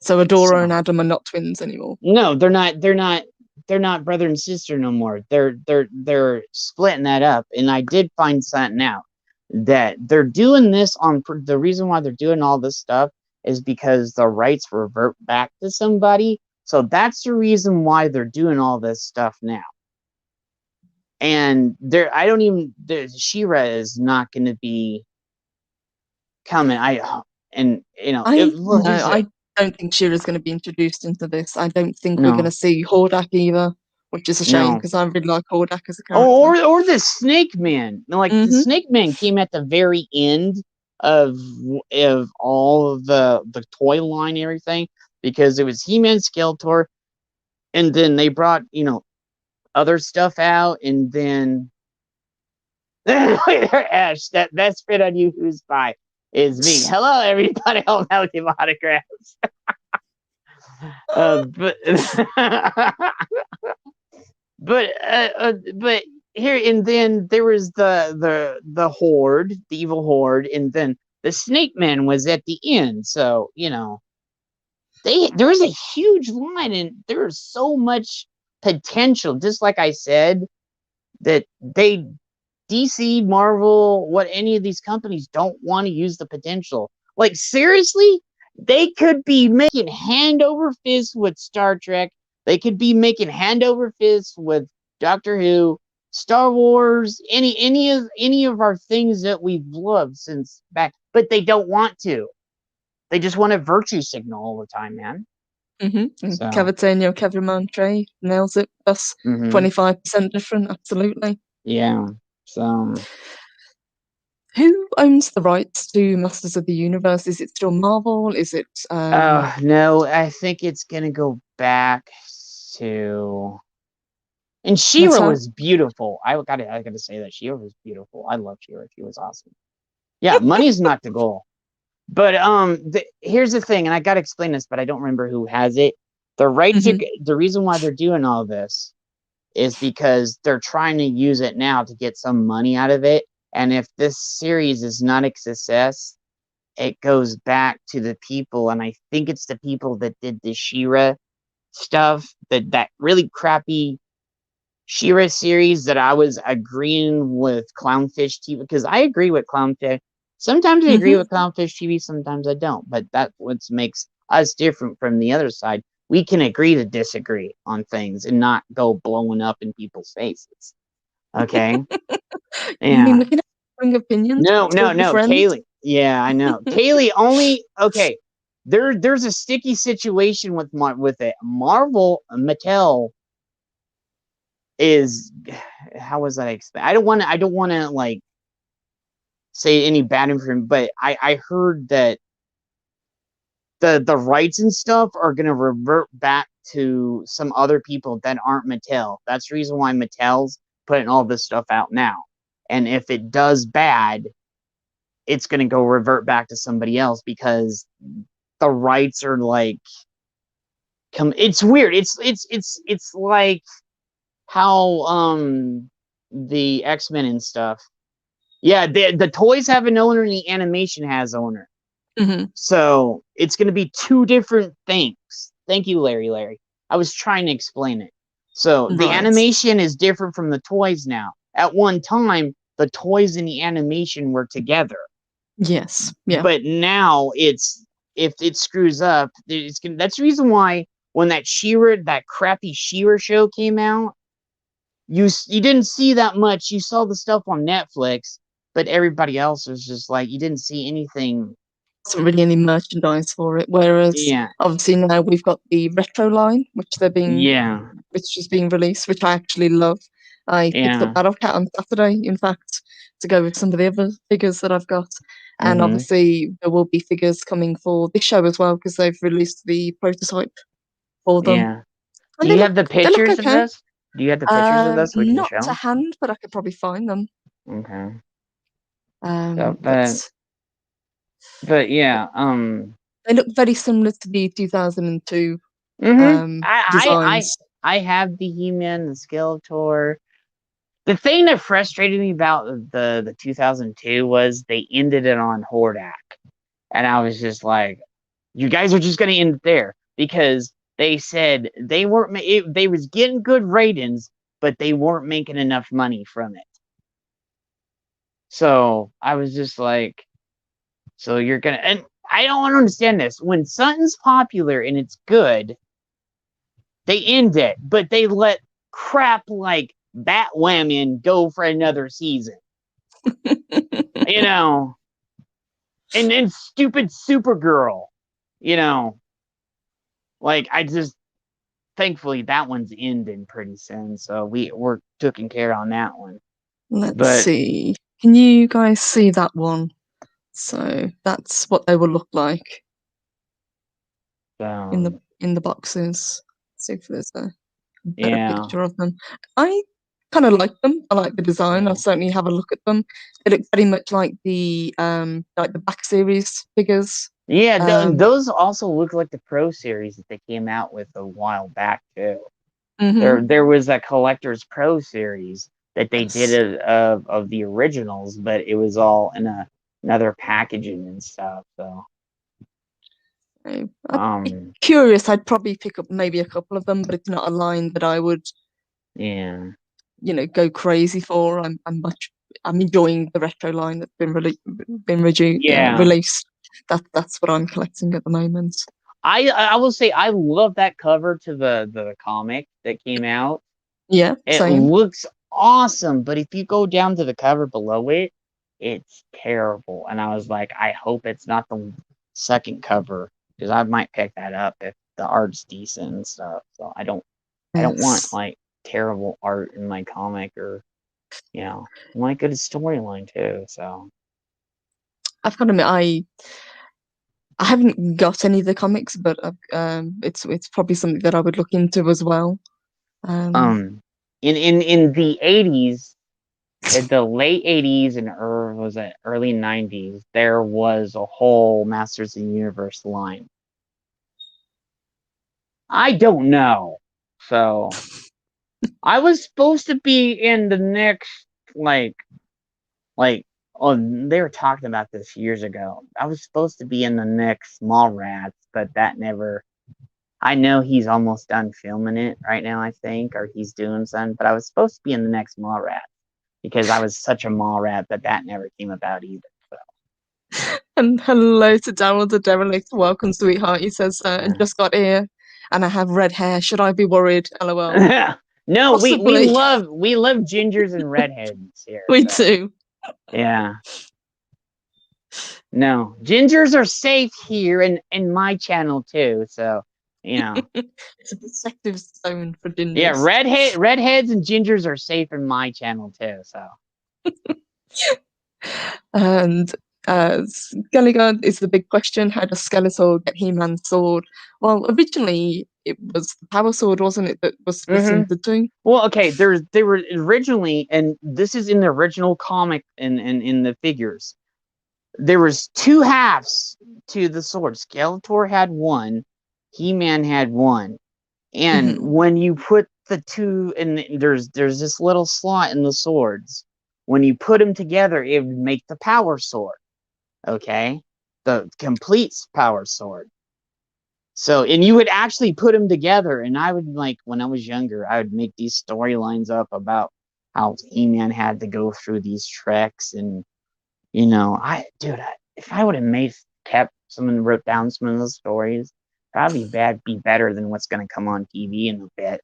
So Adora and Adam are not twins anymore. No, they're not. They're not brother and sister no more. They're splitting that up. And I did find something out. that they're doing this on the reason why they're doing all this stuff is because the rights revert back to somebody. So that's the reason why they're doing all this stuff now. And I don't even, She-Ra is not going to be coming. I don't think Shira's going to be introduced into this. I don't think we're going No, to see Hordak either, which is a shame no. because I really like Hordak as a character. Or the Snake Man. Like the Mm-hmm. Snake Man came at the very end of all of the toy line and everything, because it was He-Man, Skeletor, and then they brought other stuff out, and then Ash, that spit on you who's by is me. Hello everybody, I'll now give autographs. But but here, and then there was the horde, the evil horde, and then the Snake Man was at the end. So there was a huge line, and there was so much potential. Just like I said, that DC, Marvel, what any of these companies don't want to use the potential. Like seriously, they could be making hand over fist with Star Trek. They could be making hand over fist with Doctor Who, Star Wars, any of our things that we've loved since back, but they don't want to. They just want a virtue signal all the time, man. Mm-hmm. So Kevin Mantre nails it. That's 25% different, absolutely. Yeah. So who owns the rights to Masters of the Universe? Is it still Marvel? Is it no, I think it's gonna go back to. And She-Ra was beautiful. I gotta say that She-Ra was beautiful. I love She-Ra. She was awesome. Yeah, money's not the goal. But here's the thing, and I gotta explain this, but I don't remember who has it. The rights the reason why they're doing all this is because they're trying to use it now to get some money out of it. And if this series is not a success, it goes back to the people, and I think it's the people that did the She-Ra stuff, that really crappy She-Ra series that I was agreeing with Clownfish TV, because I agree with Clownfish. Sometimes I agree with Clownfish TV, sometimes I don't. But that's what makes us different from the other side. We can agree to disagree on things and not go blowing up in people's faces. Okay? I mean, we can have differing opinions. No, Kaylee. Yeah, I know. Kaylee only. Okay, there's a sticky situation with it. Marvel, Mattel is. How was that explained? I don't want to like say any bad information, but I heard that the rights and stuff are gonna revert back to some other people that aren't Mattel. That's the reason why Mattel's putting all this stuff out now. And if it does bad, it's going to go revert back to somebody else, because the rights are like, it's weird. It's like how the X-Men and stuff. Yeah, the toys have an owner and the animation has owner. So it's going to be two different things. Thank you, Larry. I was trying to explain it. So the animation is different from the toys now. At one time, the toys and the animation were together. Yes. Yeah. But now if it screws up, that's the reason why when that crappy She-Ra show came out, you didn't see that much. You saw the stuff on Netflix, but everybody else was just like, you didn't see anything. Wasn't really any merchandise for it. Whereas obviously now we've got the retro line, which is being released, which I actually love. I picked up that off Cat on Saturday, in fact, to go with some of the other figures that I've got. And obviously there will be figures coming for this show as well, because they've released the prototype for them. Yeah. Do you have the pictures of this? Do you have the pictures of this? Not to hand, but I could probably find them. Okay. But yeah, they look very similar to the 2002 designs. I have the He-Man, the Skeletor. The thing that frustrated me about the 2002 was they ended it on Hordak, and I was just like, you guys are just going to end it there, because they said they weren't. They was getting good ratings, but they weren't making enough money from it. So I was just like, so you're gonna, and I don't understand this. When something's popular and it's good, they end it, but they let crap like Batwoman go for another season. You know, and then stupid Supergirl. You know, like I just thankfully that one's ending pretty soon, so we're taking care on that one. Let's But see. Can you guys see that one? So that's what they will look like in the boxes. Let's see if there's a better yeah, picture of them. I kind of like them. I like the design. I'll yeah, certainly have a look at them. They look very much like the back series figures. yeah. Um, Those also look like the Pro Series that they came out with a while back too. mhm. There was a collector's Pro Series that they did Yes. of the originals, but it was all in another packaging and stuff. So I'd be um, curious. I'd probably pick up maybe a couple of them, but it's not a line that I would, yeah, go crazy for. I'm enjoying the retro line that's yeah. released. That's what I'm collecting at the moment. I will say I love that cover to the comic that came out. Yeah, It same. looks awesome, but if you go down to the cover below it, it's terrible. And I was like, I hope it's not the second cover because I might pick that up if the art's decent and stuff. So I don't want Yes. like terrible art in my comic or I like good storyline too. So I've got to admit, I haven't got any of the comics, but it's probably something that I would look into as well. Um, um in the 80s, in the late 80s and was it early 90s, there was a whole Masters of the Universe line. I don't know. So I was supposed to be in the next like like oh they were talking about this years ago. I was supposed to be in the next Mallrats, but that never. I know he's almost done filming it right now, I think, or he's doing something. But I was supposed to be in the next Mallrats because I was such a Mallrat, but that never came about either. and hello to Daryl the Derelict. Welcome, sweetheart. He says, So. just got here, and I have red hair. Should I be worried? LOL. No, Possibly. we love gingers and redheads here. We So do. yeah, no, gingers are safe here in my channel too. So It's a protective zone for yeah, gingers. redheads and gingers are safe in my channel too. So And Skellige is the big question. How does Skeletor get He-Man's sword? Well, originally it was the power sword, wasn't it, that was split hmm into two? well, okay, they were originally, and this is in the original comic and in the figures. There was two halves to the sword. Skeletor had one, He-Man had one. And Hmm. when you put the two, and there's this little slot in the swords. When you put them together, it would make the power sword. Okay, the complete power sword. So, and you would actually put them together. And I would like when I was younger, I would make these storylines up about how He-Man had to go through these treks, and if I would have kept someone wrote down some of those stories, probably be better than what's going to come on TV in a bit.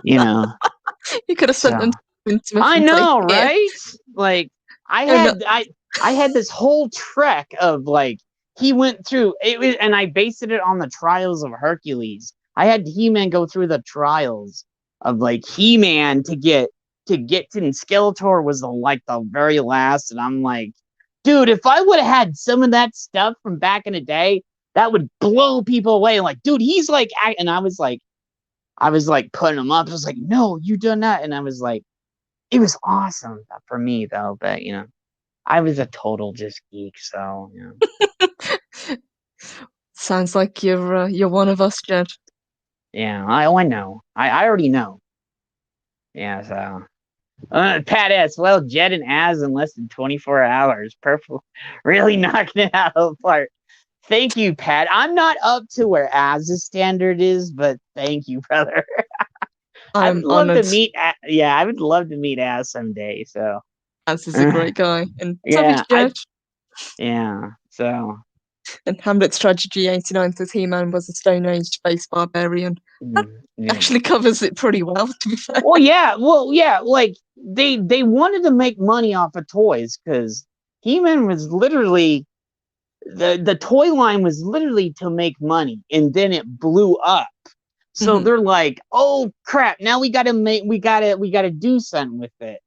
you know. You could have sent them So to Kevin Smith I and say, know, "Here, right? Like I go nuts." had I had this whole trek of like he went through it and I based it on the trials of Hercules. I had He-Man go through the trials of like He-Man to and Skeletor was the very last, and I'm like, dude, if I would have had some of that stuff from back in the day, that would blow people away. Like, dude, he's like, and I was like putting him up. I was like, no, you done that, and I was like, it was awesome for me though. But I was a total just geek, so Sounds like you're one of us, Jed. yeah. I know. I already know. Yeah. So Pat S. Well, Jed and Az in less than 24 hours. Perfect. Really knocking it out of the park. Thank you, Pat. I'm not up to where Az's standard is, but thank you, brother. I would I'm love to honored. meet. Yeah, I would love to meet Az someday. So As is a great guy. And Yeah, Savage Jed. so And Hamlet's Tragedy 89 says He-Man was a Stone Age space barbarian. That yeah. actually covers it pretty well, to be fair. Well, yeah, like they wanted to make money off of toys because He-Man was literally the toy line was literally to make money, and then it blew up. So they're like, "Oh crap! Now we gotta do something with it."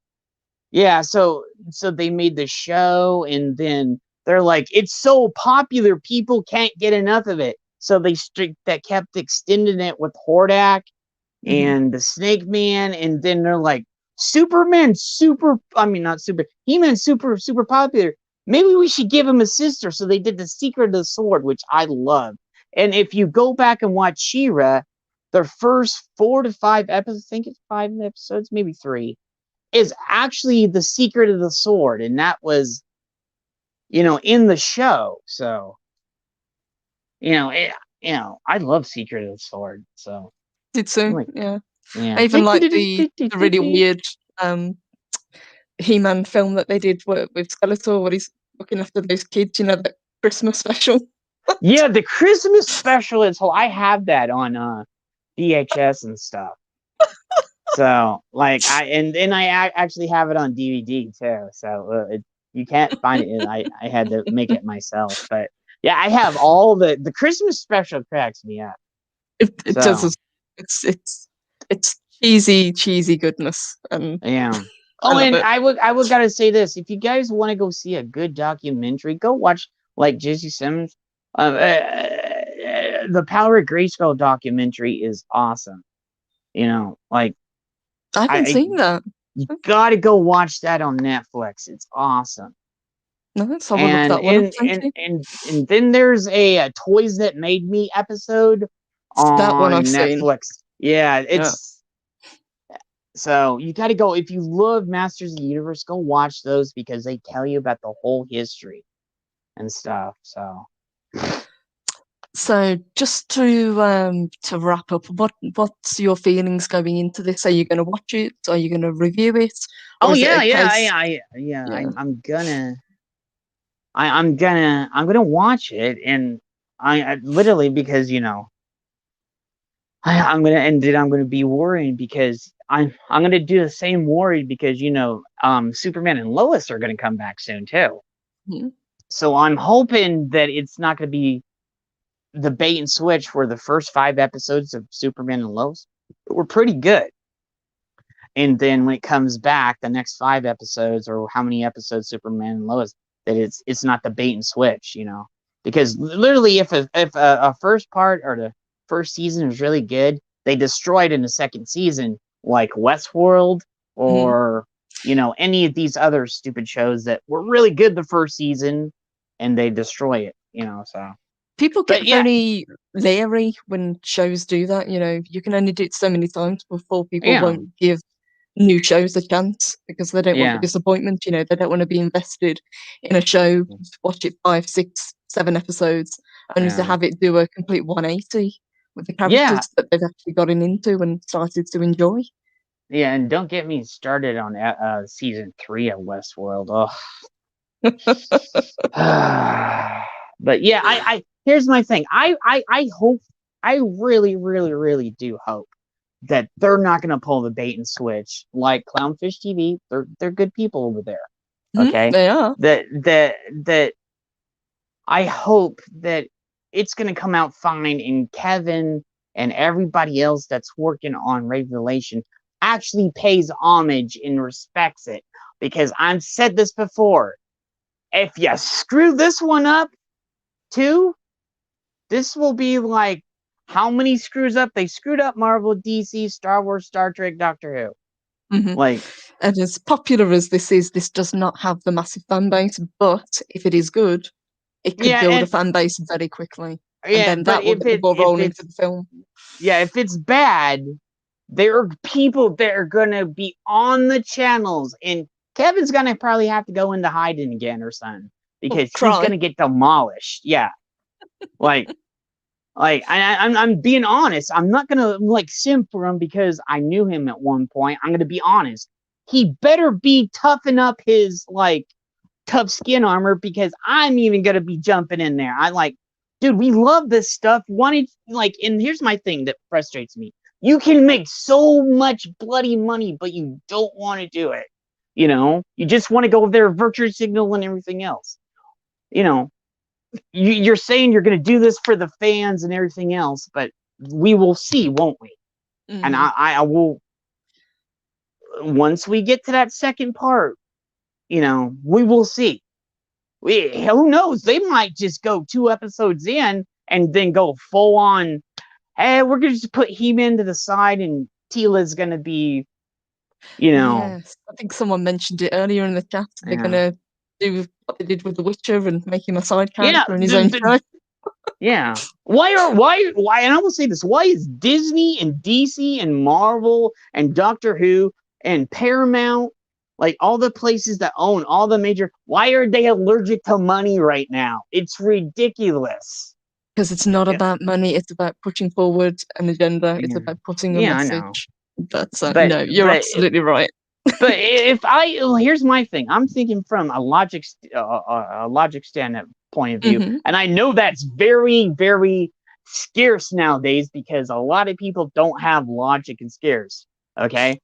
Yeah, so they made the show, and then they're like, "It's so popular, people can't get enough of it." So that kept extending it with Hordak and the Snake Man, and then they're like, Superman, not super, He-Man, super popular. Maybe we should give him a sister. So they did the Secret of the Sword, which I love. And if you go back and watch She-Ra, their first 4 to 5 episodes, I think it's 5 episodes, maybe 3, is actually the Secret of the Sword, and that was, in the show. So, I love Secret of the Sword. So. Did so, Like, yeah. yeah. I even like the really weird He-Man film that they did with Skeletor, where he's looking after those kids, that Christmas special. Yeah, the Christmas special is I have that on VHS and stuff. So, like, I actually have it on DVD too. So you can't find it. I had to make it myself. But yeah, I have all the Christmas special cracks me up. It does. It's cheesy goodness. Yeah. Oh, and I would gotta say this: if you guys want to go see a good documentary, go watch like Jesse Simmons. The Power of Grayskull documentary is awesome. Like I haven't seen that. You gotta go watch that on Netflix. It's awesome. No, so I will look that one up. Thank you. And then there's a Toys That Made Me episode That one on I've Netflix. seen. Yeah, so you got to go. If you love Masters of the Universe, go watch those because they tell you about the whole history and stuff. So just to wrap up, what's your feelings going into this? Are you going to watch it? Are you going to review it? Or is yeah, it a case... I'm gonna watch it, and I literally because I'm gonna be worried because I'm gonna do the same worried because Superman and Lois are gonna come back soon too. Mm-hmm. So I'm hoping that it's not gonna be the bait and switch for the first 5 episodes of Superman and Lois were pretty good. And then when it comes back, the next 5 episodes or how many episodes Superman and Lois, that it's not the bait and switch, because literally if a first part or the first season is really good, they destroy it in the second season, like Westworld or any of these other stupid shows that were really good the first season, and they destroy it. So people get very leery when shows do that. You can only do it so many times before people won't give new shows a chance because they don't want the disappointment. They don't want to be invested in a show, watch it 5, 6, 7 episodes, only to have it do a complete 180 with the characters that they've actually gotten into and started to enjoy. Yeah, and don't get me started on season 3 of Westworld. Oh. But yeah, I here's my thing. I hope, I really, really, really do hope that they're not going to pull the bait and switch like Clownfish TV. They're good people over there. Okay, they are. That I hope that it's going to come out fine, and Kevin and everybody else that's working on Revelation actually pays homage and respects it, because I've said this before. If you screw this one up too, this will be like how many screws up they screwed up Marvel, DC, Star Wars, Star Trek, Doctor Who. Like, and as popular as this is, this does not have the massive fan base, but if it is good, it could build a fan base very quickly. And then that will get the ball rolling into the film. Yeah, if it's bad, there are people that are gonna be on the channels, and Kevin's gonna probably have to go into hiding again or something, because he's gonna get demolished. Yeah, I'm being honest. I'm not gonna simp for him because I knew him at one point. I'm gonna be honest. he better be toughen up his like tough skin armor, because I'm even gonna be jumping in there. I like, dude, we love this stuff. Wanted like, and here's my thing that frustrates me. You can make so much bloody money, but you don't want to do it. You know, you just want to go there, virtue signal and everything else. You know, you're saying you're going to do this for the fans and everything else, but we will see, won't we? And I will, once we get to that second part, you know, we will see. Who knows? They might just go 2 episodes in and then go full on. Hey, we're going to just put He-Man to the side, and Tila's going to be, you know. Yes, I think someone mentioned it earlier in the chat. They're gonna do what they did with The Witcher and make him a side character in his own show. Yeah. Why? And I will say this: why is Disney and DC and Marvel and Doctor Who and Paramount, like all the places that own all the major, why are they allergic to money right now? It's ridiculous. Because it's not about money; it's about pushing forward an agenda. It's Yeah. about putting a message. But no, you're absolutely right. But here's my thing. I'm thinking from a logic standpoint of view, and I know that's very, very scarce nowadays because a lot of people don't have logic and scarce. Okay,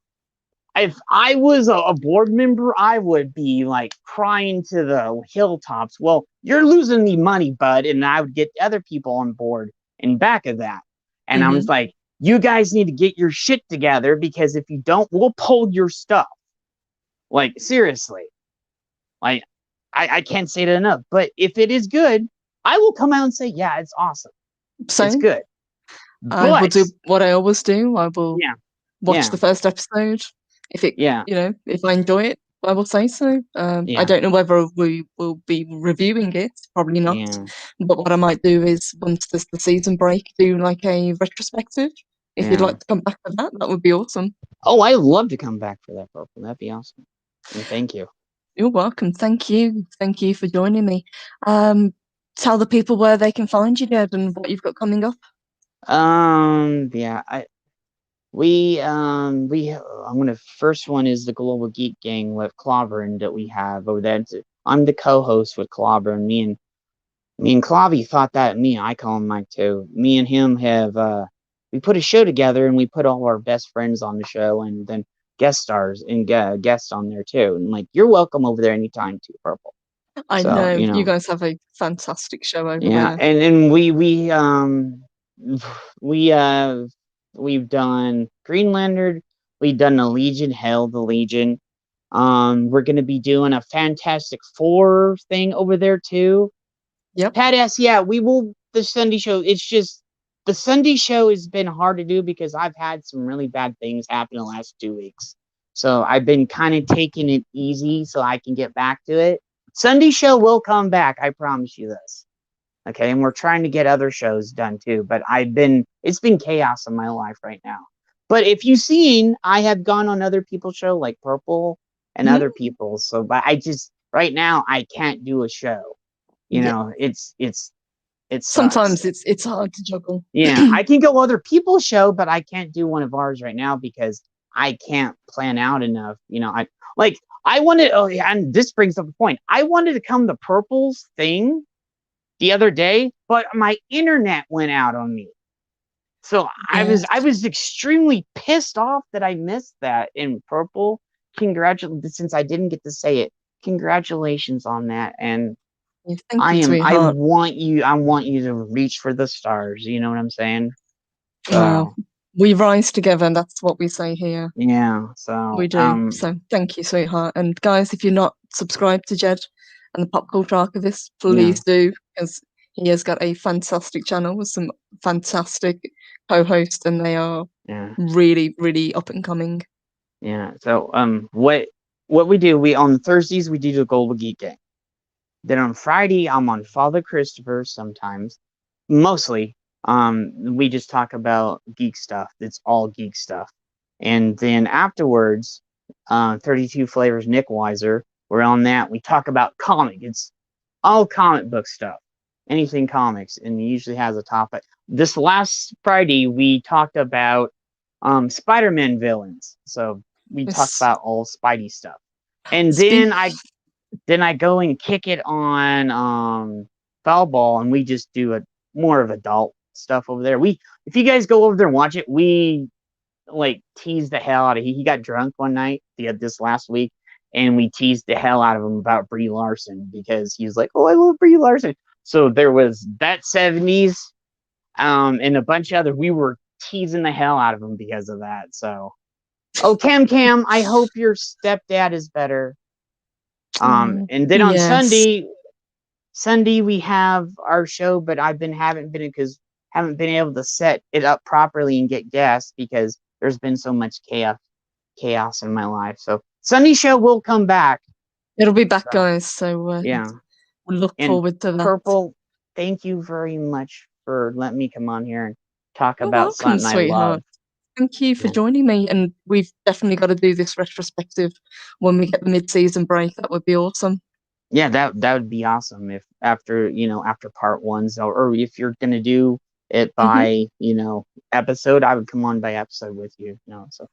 if I was a board member, I would be like crying to the hilltops. Well, you're losing me money, bud, and I would get other people on board in back of that, and I was like, you guys need to get your shit together, because if you don't, we'll pull your stuff. Like, seriously. Like, I can't say it enough. But if it is good, I will come out and say, yeah, it's awesome. It's good. I will do what I always do. I will watch the first episode. If it, you know, if I enjoy it, I will say so. I don't know whether we will be reviewing it. Probably not. But what I might do is, once there's the season break, do like a retrospective. If you'd like to come back for that, that would be awesome. Oh, I'd love to come back for that, Purple. That'd be awesome. And thank you. You're welcome. Thank you. Thank you for joining me. Tell the people where they can find you, Jed, and what you've got coming up. Yeah, I'm gonna, first one is the Global Geek Gang with Clobberin that we have over there. I'm the co-host with Clobberin. Me and Clobby thought that, I call him Mike too. Me and him have we put a show together, and we put all our best friends on the show, and then guest stars and guests on there too. And like, you're welcome over there anytime too, Purple. I know you guys have a fantastic show over there. Yeah, and we've done Green Lantern, we've done the Legion, Hell the Legion. We're gonna be doing a Fantastic Four thing over there too. Yep. Badass, yeah, we will. The Sunday show, it's just, the Sunday show has been hard to do because I've had some really bad things happen in the last 2 weeks. So I've been kind of taking it easy so I can get back to it. Sunday show will come back, I promise you this. Okay, and we're trying to get other shows done too, but it's been chaos in my life right now. But if you've seen, I have gone on other people's show like Purple and other people. So, but right now I can't do a show. You know, it's sometimes it's hard to juggle. Yeah, I can go other people's show, but I can't do one of ours right now because I can't plan out enough. You know, I wanted, and this brings up a point. I wanted to come to Purple's thing the other day, but my internet went out on me. So I was extremely pissed off that I missed that. In Purple, since I didn't get to say it, congratulations on that. And I want you to reach for the stars. You know what I'm saying? Wow. We rise together, and that's what we say here. Yeah, so we do. So thank you, sweetheart. And guys, if you're not subscribed to Jed and the Pop Culture Archivists, please do, because he has got a fantastic channel with some fantastic co-hosts, and they are really, really up and coming. Yeah. So what we do, on Thursdays we do the Global Geek Gang. Then on Friday I'm on Father Christopher sometimes. Mostly. We just talk about geek stuff. It's all geek stuff. And then afterwards, 32 Flavors Nick Weiser, we're on that. We talk about comic. It's all comic book stuff. Anything comics. And he usually has a topic. This last Friday, we talked about Spider-Man villains. So we talk It's about all Spidey stuff. And speak. then I go and kick it on Foul Ball, and we just do a more of adult stuff over there. If you guys go over there and watch it, we like tease the hell out of he got drunk one night this last week, and we teased the hell out of him about Brie Larson because he was like, "Oh, I love Brie Larson." So there was that 70s, and a bunch of other. We were teasing the hell out of him because of that. So, oh, Cam, I hope your stepdad is better. And then on Yes. Sunday we have our show, but haven't been able to set it up properly and get guests because there's been so much chaos in my life. So Sunday show will come back. It'll be back, So, guys. So yeah. we'll look And forward to that. Purple, thank you very much for letting me come on here and talk You're about welcome, something I love. sweetheart. Thank you for Yeah. joining me. And we've definitely got to do this retrospective when we get the mid-season break. That would be awesome. Yeah, that would be awesome if after part one, or if you're gonna do it by episode, I would come on by episode with you. So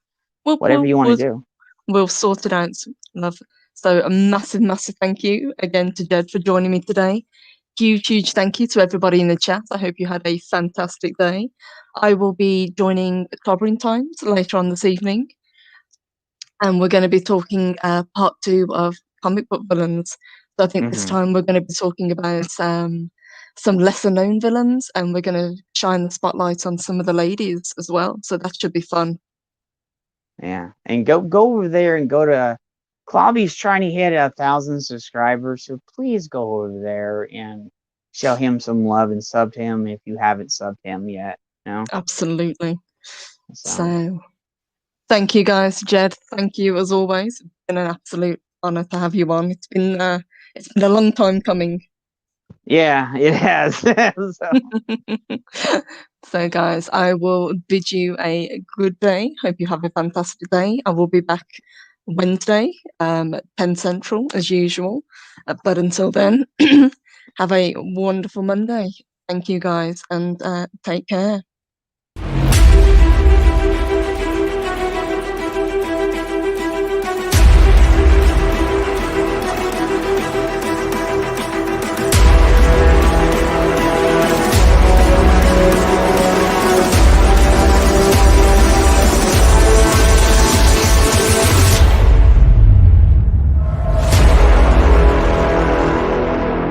whatever you want to do. We'll sort it out, love. So a massive, massive thank you again to Jed for joining me today. Huge thank you to everybody in the chat. I hope you had a fantastic day. I will be joining Clobbering Times later on this evening, and we're going to be talking part 2 of comic book villains. So I think this time we're going to be talking about some lesser known villains, and we're going to shine the spotlight on some of the ladies as well. So that should be fun. Yeah, and go over there and go to Clobby's trying to hit 1,000 subscribers, so please go over there and show him some love and sub to him if you haven't subbed him yet. Absolutely. So thank you, guys. Jed, thank you as always. It's been an absolute honor to have you on. It's been a long time coming. Yeah, it has. So, guys, I will bid you a good day. Hope you have a fantastic day. I will be back Wednesday, 10 Central, as usual. But until then, have a wonderful Monday. Thank you, guys, and take care.